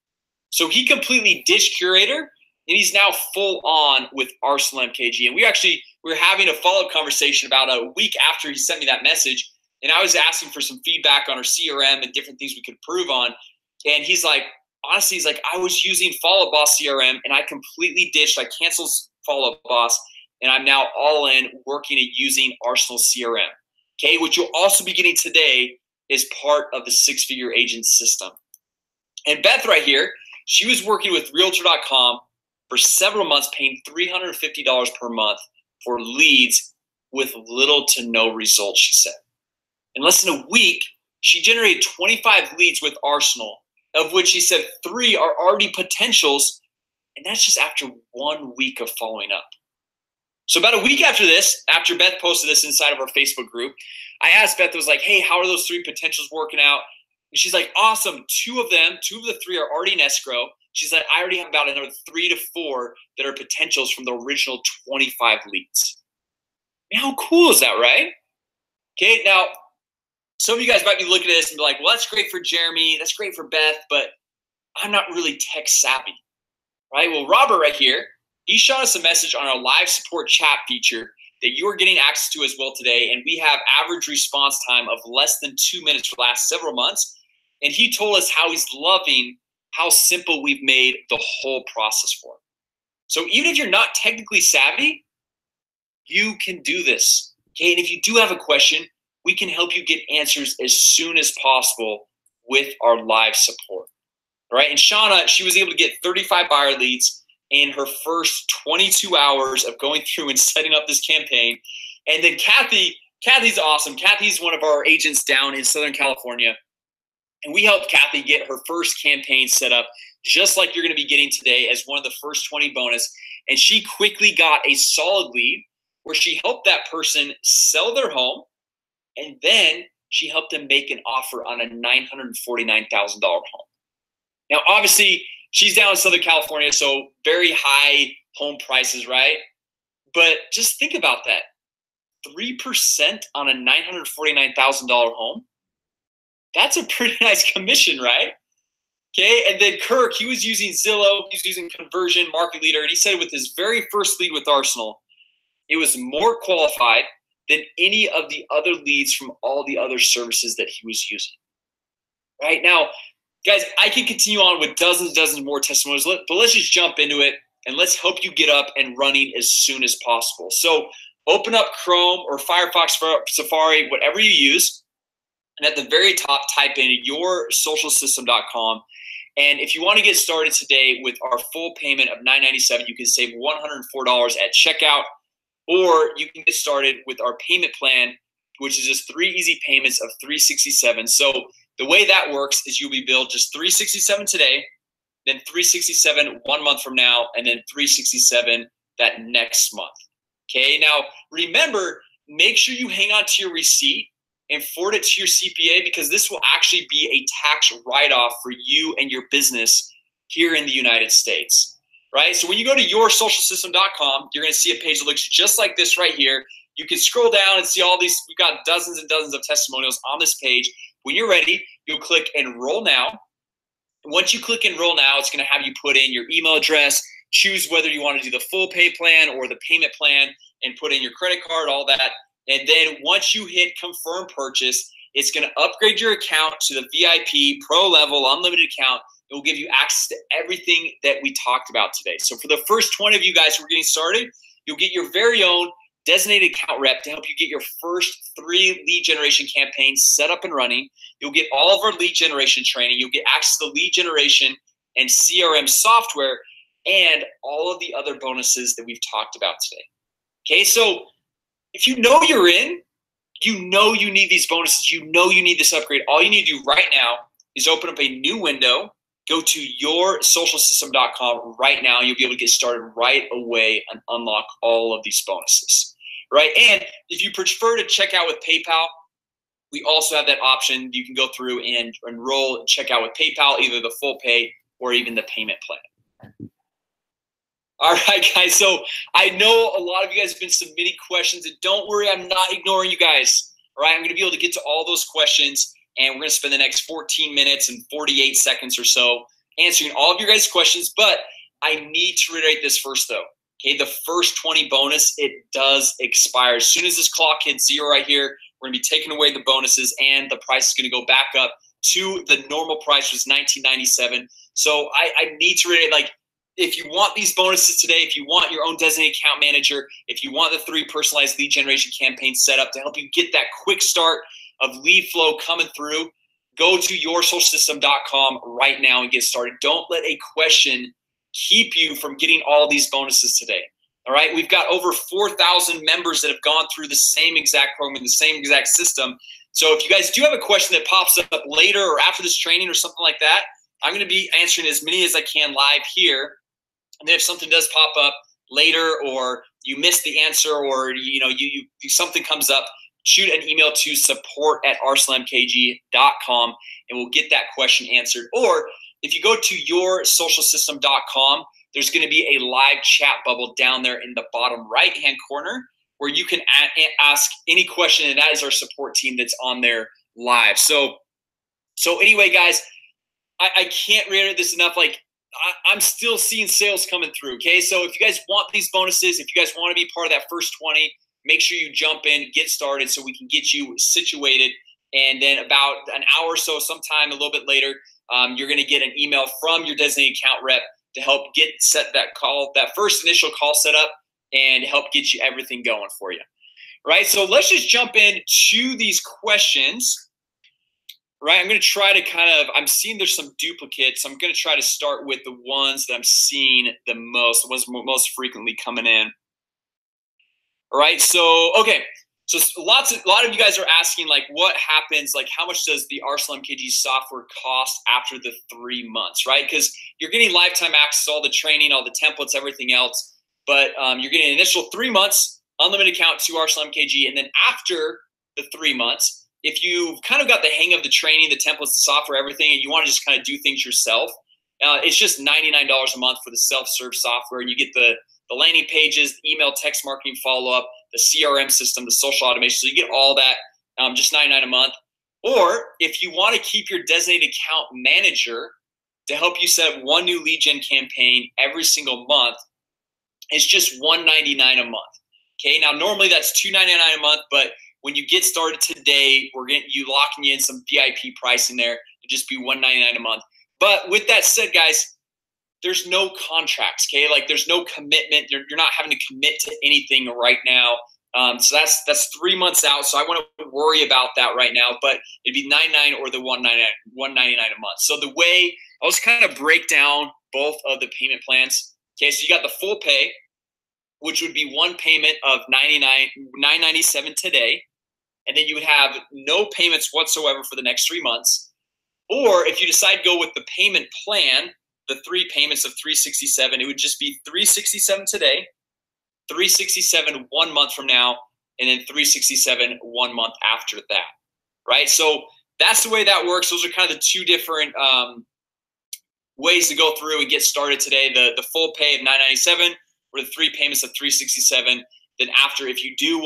So he completely ditched Curaytor, and he's now full on with Arsenal MKG. And we're having a follow-up conversation about a week after he sent me that message, and I was asking for some feedback on our CRM and different things we could improve on. And he's like, honestly, he's like, I was using Follow Boss CRM, and I completely ditched. I canceled Follow Boss, and I'm now all in working at using Arsenal CRM. Okay, what you'll also be getting today is part of the 6-figure agent system. And Beth right here, she was working with Realtor.com for several months, paying $350 per month for leads with little to no results, she said. In less than a week, she generated 25 leads with Arsenal, of which she said 3 are already potentials, and that's just after 1 week of following up. So about a week after this, after Beth posted this inside of our Facebook group, I asked Beth, was like, hey, how are those 3 potentials working out? And she's like, awesome. 2 of the 3 are already in escrow. She's like, I already have about another 3 to 4 that are potentials from the original 25 leads. Man, how cool is that, right? Okay, now, some of you guys might be looking at this and be like, well, that's great for Jeremy. That's great for Beth, but I'm not really tech savvy, right? Well, Robert right here, he shot us a message on our live support chat feature that you are getting access to as well today, and we have average response time of less than 2 minutes for the last several months. And he told us how he's loving how simple we've made the whole process for him. So even if you're not technically savvy, you can do this. Okay, and if you do have a question, we can help you get answers as soon as possible with our live support. All right, and Shauna, she was able to get 35 buyer leads in her first 22 hours of going through and setting up this campaign. And then Kathy's awesome. Kathy's one of our agents down in Southern California. And we helped Kathy get her first campaign set up, just like you're going to be getting today as one of the first 20 bonus. And she quickly got a solid lead where she helped that person sell their home. And then she helped them make an offer on a $949,000 home. Now, obviously, she's down in Southern California, so very high home prices, right? But just think about that. 3% on a $949,000 home. That's a pretty nice commission, right? Okay, and then Kirk, he was using Zillow, he was using Conversion Market Leader, and he said with his very first lead with Arsenal, it was more qualified than any of the other leads from all the other services that he was using. Right now, guys, I can continue on with dozens more testimonials, but let's just jump into it and let's help you get up and running as soon as possible. So open up Chrome or Firefox, Safari, whatever you use. And at the very top, type in yoursocialsystem.com. And if you want to get started today with our full payment of $997, you can save $104 at checkout. Or you can get started with our payment plan, which is just 3 easy payments of $367. So the way that works is you'll be billed just $367 today, then $367 1 month from now, and then $367 that next month. Okay, now remember, make sure you hang on to your receipt and forward it to your CPA, because this will actually be a tax write-off for you and your business here in the United States. Right? So when you go to yoursocialsystem.com, you're going to see a page that looks just like this right here. You can scroll down and see all these. We've got dozens and dozens of testimonials on this page. When you're ready, you'll click Enroll Now. Once you click Enroll Now, it's going to have you put in your email address, choose whether you want to do the full pay plan or the payment plan, and put in your credit card, all that. And then once you hit Confirm Purchase, it's going to upgrade your account to the VIP Pro Level Unlimited account. It will give you access to everything that we talked about today. So for the first 20 of you guys who are getting started, you'll get your very own designated account rep to help you get your first 3 lead generation campaigns set up and running. You'll get all of our lead generation training. You'll get access to the lead generation and CRM software and all of the other bonuses that we've talked about today. Okay, so if you know you're in, you know you need these bonuses, you know you need this upgrade. All you need to do right now is open up a new window. Go to yoursocialsystem.com right now. You'll be able to get started right away and unlock all of these bonuses, right? And if you prefer to check out with PayPal, we also have that option. You can go through and enroll and check out with PayPal, either the full pay or even the payment plan. All right, guys. So I know a lot of you guys have been submitting questions, and don't worry, I'm not ignoring you guys. All right, I'm going to be able to get to all those questions, and we're going to spend the next 14 minutes and 48 seconds or so answering all of your guys' questions. But I need to reiterate this first, though. Okay, the first 20 bonus, it does expire. As soon as this clock hits 0 right here, we're going to be taking away the bonuses, and the price is going to go back up to the normal price, which was $19.97. So I need to reiterate, like, if you want these bonuses today, if you want your own designated account manager, if you want the 3 personalized lead generation campaigns set up to help you get that quick start of lead flow coming through, go to yoursocialsystem.com right now and get started. Don't let a question keep you from getting all these bonuses today. All right, we've got over 4,000 members that have gone through the same exact program, the same exact system. So if you guys do have a question that pops up later or after this training or something like that, I'm going to be answering as many as I can live here. And then if something does pop up later, or you miss the answer, or you something comes up, shoot an email to support@arsenalmkg.com, and we'll get that question answered. Or if you go to yoursocialsystem.com, there's going to be a live chat bubble down there in the bottom right-hand corner where you can ask any question, and that is our support team that's on there live. So anyway, guys, I can't reiterate this enough. Like, I'm still seeing sales coming through, okay? So if you guys want these bonuses, if you guys want to be part of that first 20, make sure you jump in, get started so we can get you situated. And then about an hour or so, sometime a little bit later, you're going to get an email from your designated account rep to help get that first initial call set up and help get you everything going for you, right? So let's just jump in to these questions. Right, I'm going to try to I'm seeing there's some duplicates. So I'm going to try to start with the ones that I'm seeing the ones most frequently coming in. All right, so, okay. So a lot of you guys are asking, like, what happens, like, how much does the Arsenal MKG software cost after the 3 months, right? Because you're getting lifetime access to all the training, all the templates, everything else. But you're getting an initial 3 months, unlimited account to Arsenal MKG. And then after the 3 months, if you've kind of got the hang of the training, the templates, the software, everything, and you want to just kind of do things yourself, it's just $99 a month for the self-serve software. And you get the landing pages, the email, text marketing follow-up, the CRM system, the social automation. So you get all that, just $99 a month. Or if you want to keep your designated account manager to help you set up one new lead gen campaign every single month, it's just $199 a month. Okay, now normally that's $299 a month, but when you get started today, we're locking you in some VIP pricing there. It'll just be $199 a month. But with that said, guys, there's no contracts, okay? Like, there's no commitment. You're not having to commit to anything right now. So that's 3 months out. So I wouldn't worry about that right now. But it'd be $99 or the $199 a month. So the way I'll just kind of break down both of the payment plans. Okay, so you got the full pay, which would be one payment of $997 today. And then you would have no payments whatsoever for the next 3 months. Or if you decide to go with the payment plan, the 3 payments of $367, it would just be $367 today, $367 1 month from now, and then $367 1 month after that, right? So that's the way that works. Those are kind of the 2 different ways to go through and get started today. The full pay of $997 or the 3 payments of $367. Then after, if you do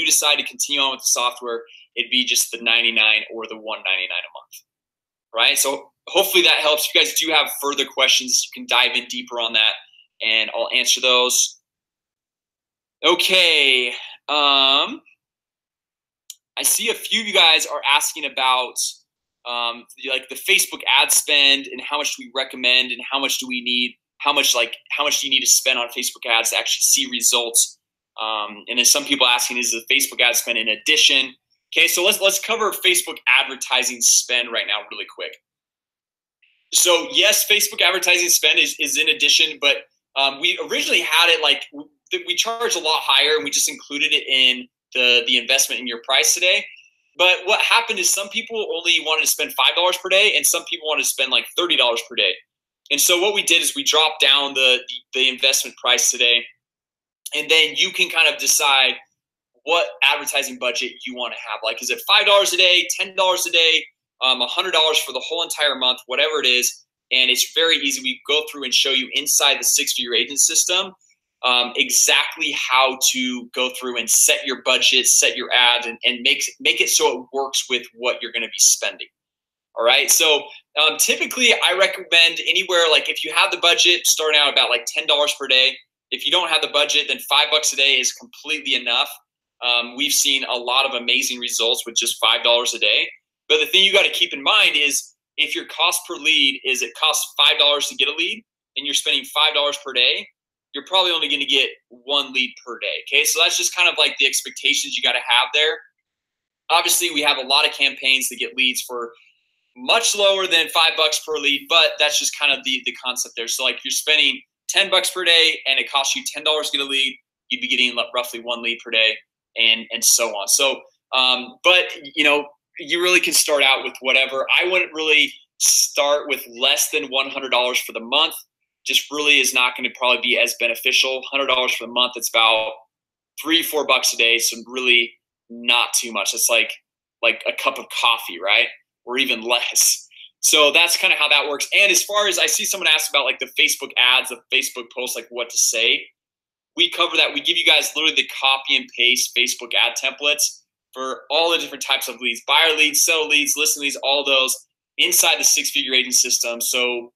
decide to continue on with the software, it'd be just the $99 or the $199 a month, right? So hopefully that helps. If you guys do have further questions, you can dive in deeper on that, and I'll answer those. Okay. I see a few of you guys are asking about like the Facebook ad spend and how much do we recommend and how much do we need, how much do you need to spend on Facebook ads to actually see results? And then some people asking, is the Facebook ad spend in addition? Okay, so let's cover Facebook advertising spend right now really quick. So yes, Facebook advertising spend is in addition, but we originally had it like we charge a lot higher, and we just included it in the investment in your price today. But what happened is some people only wanted to spend $5 per day, and some people wanted to spend like $30 per day. And so what we did is we dropped down the investment price today, and then you can kind of decide what advertising budget you want to have. Like, is it $5 a day, $10 a day, $100 for the whole entire month, whatever it is. And it's very easy. We go through and show you inside the six-figure agent system exactly how to go through and set your budget, set your ads, and make it so it works with what you're going to be spending. All right. So typically I recommend anywhere, like if you have the budget, starting out about like $10 per day. If you don't have the budget, then $5 a day is completely enough. We've seen a lot of amazing results with just $5 a day. But the thing you got to keep in mind is if your cost per lead is it costs $5 to get a lead and you're spending $5 per day, you're probably only going to get one lead per day. Okay. So that's just kind of like the expectations you got to have there. Obviously, we have a lot of campaigns that get leads for much lower than $5 per lead, but that's just kind of the concept there. So like you're spending $10 per day and it costs you $10 to get a lead, you'd be getting roughly one lead per day and so on. So, but you know, you really can start out with whatever. I wouldn't really start with less than $100 for the month. Just really is not going to probably be as beneficial. $100 for the month, it's about $3-4 a day. So really not too much. It's like a cup of coffee, right? Or even less. So that's kind of how that works. And as far as I see someone ask about like the Facebook ads, the Facebook posts, like what to say, we cover that. We give you guys literally the copy and paste Facebook ad templates for all the different types of leads, buyer leads, seller leads, listing leads, all those inside the six-figure agent system. So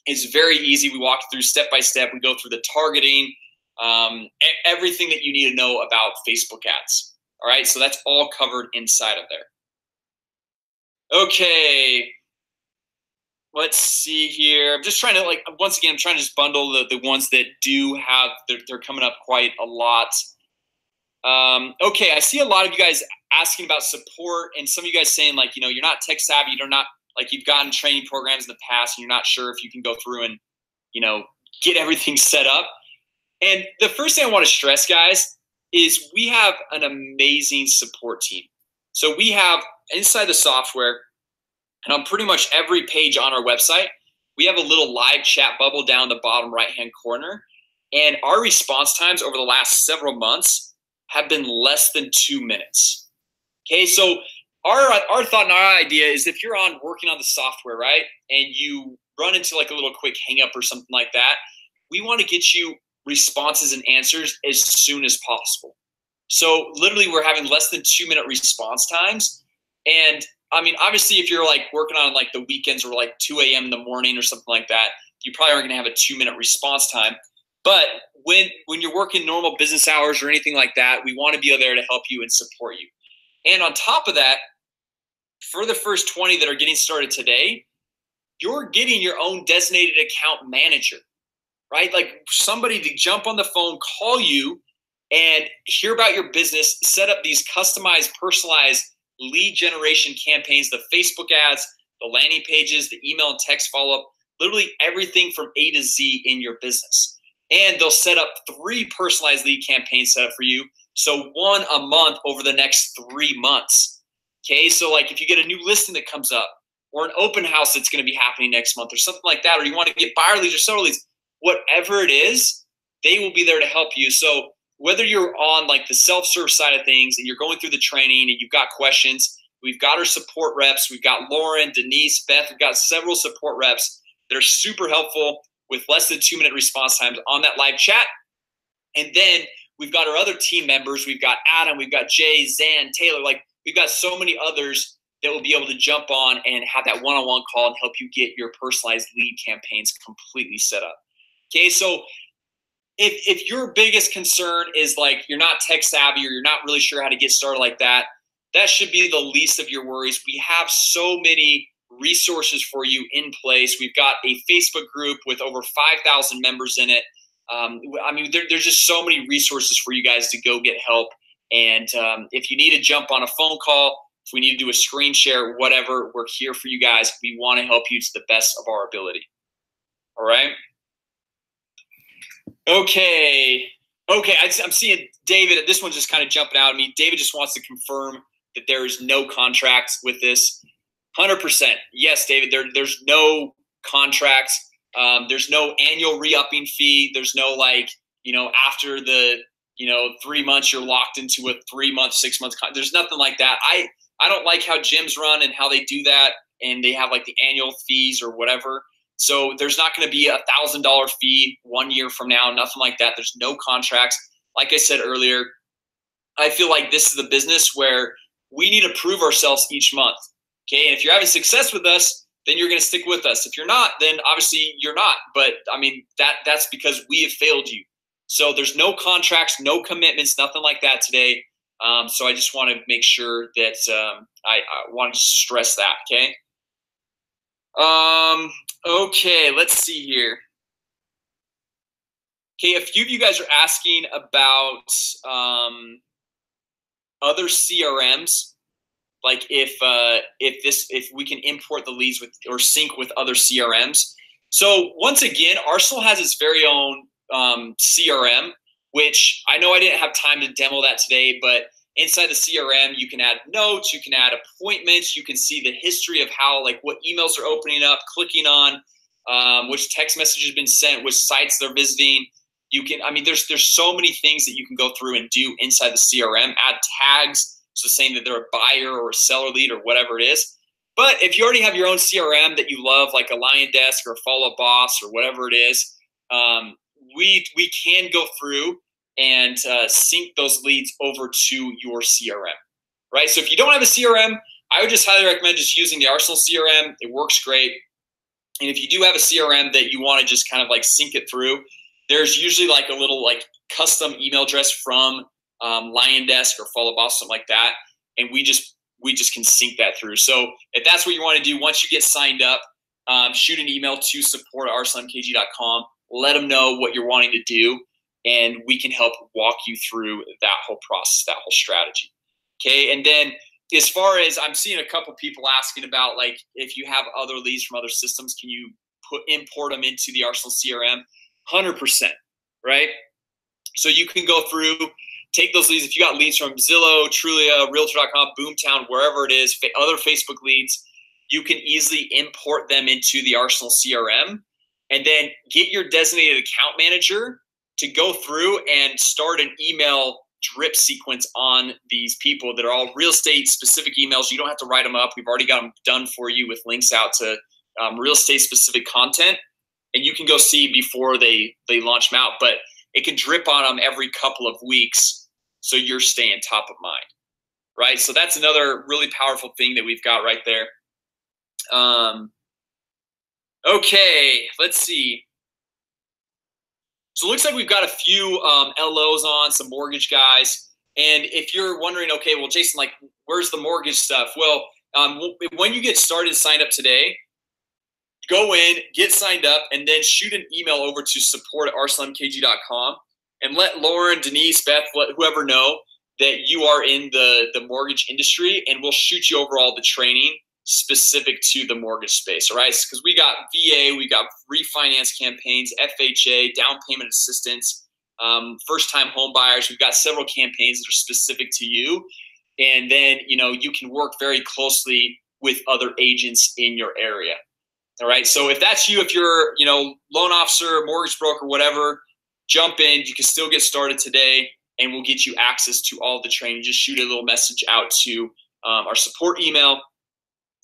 it's very easy. We walk through step by step. We go through the targeting, everything that you need to know about Facebook ads. All right. So that's all covered inside of there. Okay, let's see here. I'm just trying to once again, I'm trying to just bundle the ones that do have, they're coming up quite a lot. Okay, I see a lot of you guys asking about support and some of you guys saying like, you know, you're not tech savvy, you're not like you've gotten training programs in the past and you're not sure if you can go through and, you know, get everything set up. And the first thing I want to stress, guys, is we have an amazing support team. So we have inside the software and on pretty much every page on our website, we have a little live chat bubble down the bottom right-hand corner. And our response times over the last several months have been less than 2 minutes. Okay, so our thought and our idea is if you're working on the software, right, and you run into like a little quick hang up or something like that, we want to get you responses and answers as soon as possible. So literally we're having less than 2 minute response times. And I mean, obviously if you're like working on like the weekends or like 2 a.m. in the morning or something like that, you probably aren't gonna have a 2 minute response time. But when you're working normal business hours or anything like that, we want to be there to help you and support you. And on top of that, for the first 20 that are getting started today, you're getting your own designated account manager, right? Like somebody to jump on the phone, call you and hear about your business, set up these customized, personalized lead generation campaigns, the Facebook ads, the landing pages, the email and text follow-up, literally everything from A to Z in your business. And they'll set up 3 personalized lead campaigns set up for you. So 1 a month over the next 3 months. Okay, so like if you get a new listing that comes up or an open house that's going to be happening next month or something like that, or you want to get buyer leads or seller leads, whatever it is, they will be there to help you. So whether you're on like the self-serve side of things and you're going through the training and you've got questions, we've got our support reps. We've got Lauren, Denise, Beth. We've got several support reps that are super helpful with less than 2 minute response times on that live chat. And then we've got our other team members. We've got Adam, we've got Jay, Zan, Taylor. Like we've got so many others that will be able to jump on and have that one-on-one call and help you get your personalized lead campaigns completely set up. Okay, so if your biggest concern is like you're not tech savvy or you're not really sure how to get started like that, that should be the least of your worries. We have so many resources for you in place. We've got a Facebook group with over 5,000 members in it. I mean, there's just so many resources for you guys to go get help. And if you need to jump on a phone call, if we need to do a screen share, whatever, we're here for you guys. We want to help you to the best of our ability. All right. Okay. I'm seeing David. This one's just kind of jumping out at me. David just wants to confirm that there is no contracts with this? 100%. Yes, David, there's no contracts. There's no annual re-upping fee. There's no like, after the, 3 months you're locked into a 3-month, 6-month contract. There's nothing like that. I don't like how gyms run and how they do that, and they have like the annual fees or whatever. So there's not going to be $1,000 fee 1 year from now, nothing like that. There's no contracts. Like I said earlier, I feel like this is the business where we need to prove ourselves each month. Okay, and if you're having success with us, then you're going to stick with us. If you're not, then obviously you're not. But I mean, that's because we have failed you. So there's no contracts, no commitments, nothing like that today. So I just want to make sure that I want to stress that. Okay. Okay, let's see here. Okay, a few of you guys are asking about other CRMs. Like if we can import the leads with or sync with other CRMs. So once again, Arsenal has its very own CRM, which I know I didn't have time to demo that today, but inside the CRM, you can add notes, you can add appointments, you can see the history of how, like, what emails are opening up, clicking on, which text message has been sent, which sites they're visiting. You can, I mean, there's so many things that you can go through and do inside the CRM, add tags. So saying that they're a buyer or a seller lead or whatever it is. But if you already have your own CRM that you love, like a LionDesk or Follow Up Boss or whatever it is, we can go through and sync those leads over to your CRM, right? So if you don't have a CRM, I would just highly recommend just using the Arsenal CRM. It works great. And if you do have a CRM that you want to just kind of like sync it through, there's usually like a little like custom email address from LionDesk or Follow Boss, something like that, and we just can sync that through. So if that's what you want to do, once you get signed up, shoot an email to support@arsenalmkg.com. Let them know what you're wanting to do, and we can help walk you through that whole process, that whole strategy. Okay, and then as far as I'm seeing a couple people asking about, like, if you have other leads from other systems, can you import them into the Arsenal CRM? 100%, right? So you can go through, take those leads. If you got leads from Zillow, Trulia, Realtor.com, Boomtown, wherever it is, other Facebook leads, you can easily import them into the Arsenal CRM, and then get your designated account manager to go through and start an email drip sequence on these people that are all real estate specific emails. You don't have to write them up. We've already got them done for you with links out to real estate specific content, and you can go see before they launch them out. But it can drip on them every couple of weeks, so you're staying top of mind, right? So that's another really powerful thing that we've got right there. Okay, let's see. So it looks like we've got a few LOs on, some mortgage guys. And if you're wondering, okay, well, Jason, like, where's the mortgage stuff? Well, when you get started, sign up today, go in, get signed up, and then shoot an email over to support@arsenalmkg.com and let Lauren, Denise, Beth, whoever know that you are in the mortgage industry, and we'll shoot you over all the training specific to the mortgage space, all right? Because we got VA, we got refinance campaigns, FHA, down payment assistance, first-time home buyers. We've got several campaigns that are specific to you, and then, you know, you can work very closely with other agents in your area. All right, so if that's you, if you're, you know, loan officer, mortgage broker, whatever, jump in. You can still get started today, and we'll get you access to all the training. Just shoot a little message out to our support email,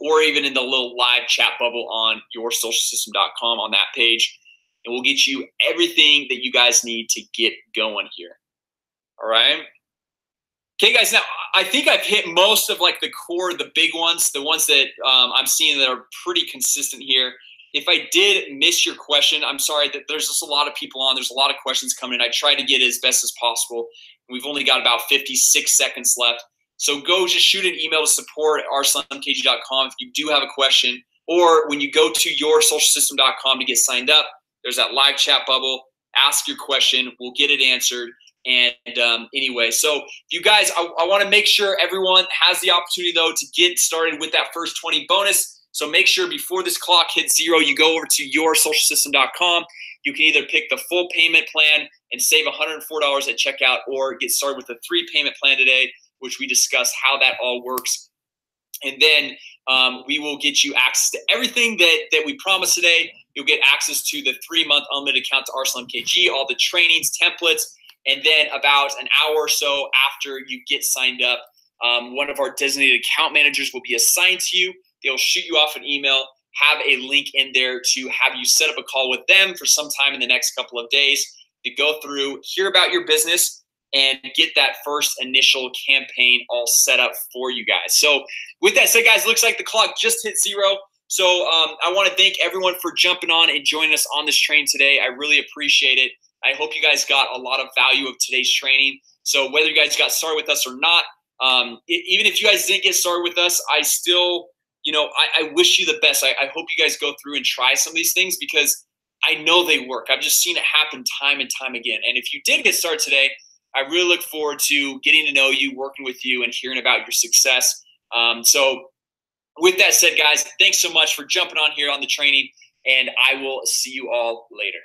or even in the little live chat bubble on yoursocialsystem.com on that page, and we'll get you everything that you guys need to get going here. All right. Okay, guys, now I think I've hit most of like the core, the big ones, the ones that I'm seeing that are pretty consistent here. If I did miss your question, I'm sorry. That there's just a lot of people on. There's a lot of questions coming in. I try to get as best as possible. We've only got about 56 seconds left. So go just shoot an email to support@arsenalmkg.com if you do have a question, or when you go to yoursocialsystem.com to get signed up, there's that live chat bubble. Ask your question. We'll get it answered. And anyway, so you guys, I want to make sure everyone has the opportunity, though, to get started with that first 20 bonus. So make sure before this clock hits 0, you go over to yoursocialsystem.com. You can either pick the full payment plan and save $104 at checkout, or get started with the 3-payment plan today which we discuss how that all works. And then we will get you access to everything that we promised today. You'll get access to the 3-month unlimited account to Arsenal MKG, all the trainings, templates, and then about an hour or so after you get signed up, one of our designated account managers will be assigned to you. They'll shoot you off an email, have a link in there to have you set up a call with them for some time in the next couple of days to go through, hear about your business, and get that first initial campaign all set up for you guys. So with that said, guys, looks like the clock just hit 0. So I want to thank everyone for jumping on and joining us on this train today. I really appreciate it. I hope you guys got a lot of value of today's training. So whether you guys got started with us or not, even if you guys didn't get started with us, I still, I wish you the best. I hope you guys go through and try some of these things because I know they work. I've just seen it happen time and time again. And if you did get started today, I really look forward to getting to know you, working with you, and hearing about your success. So with that said, guys, thanks so much for jumping on here on the training, and I will see you all later.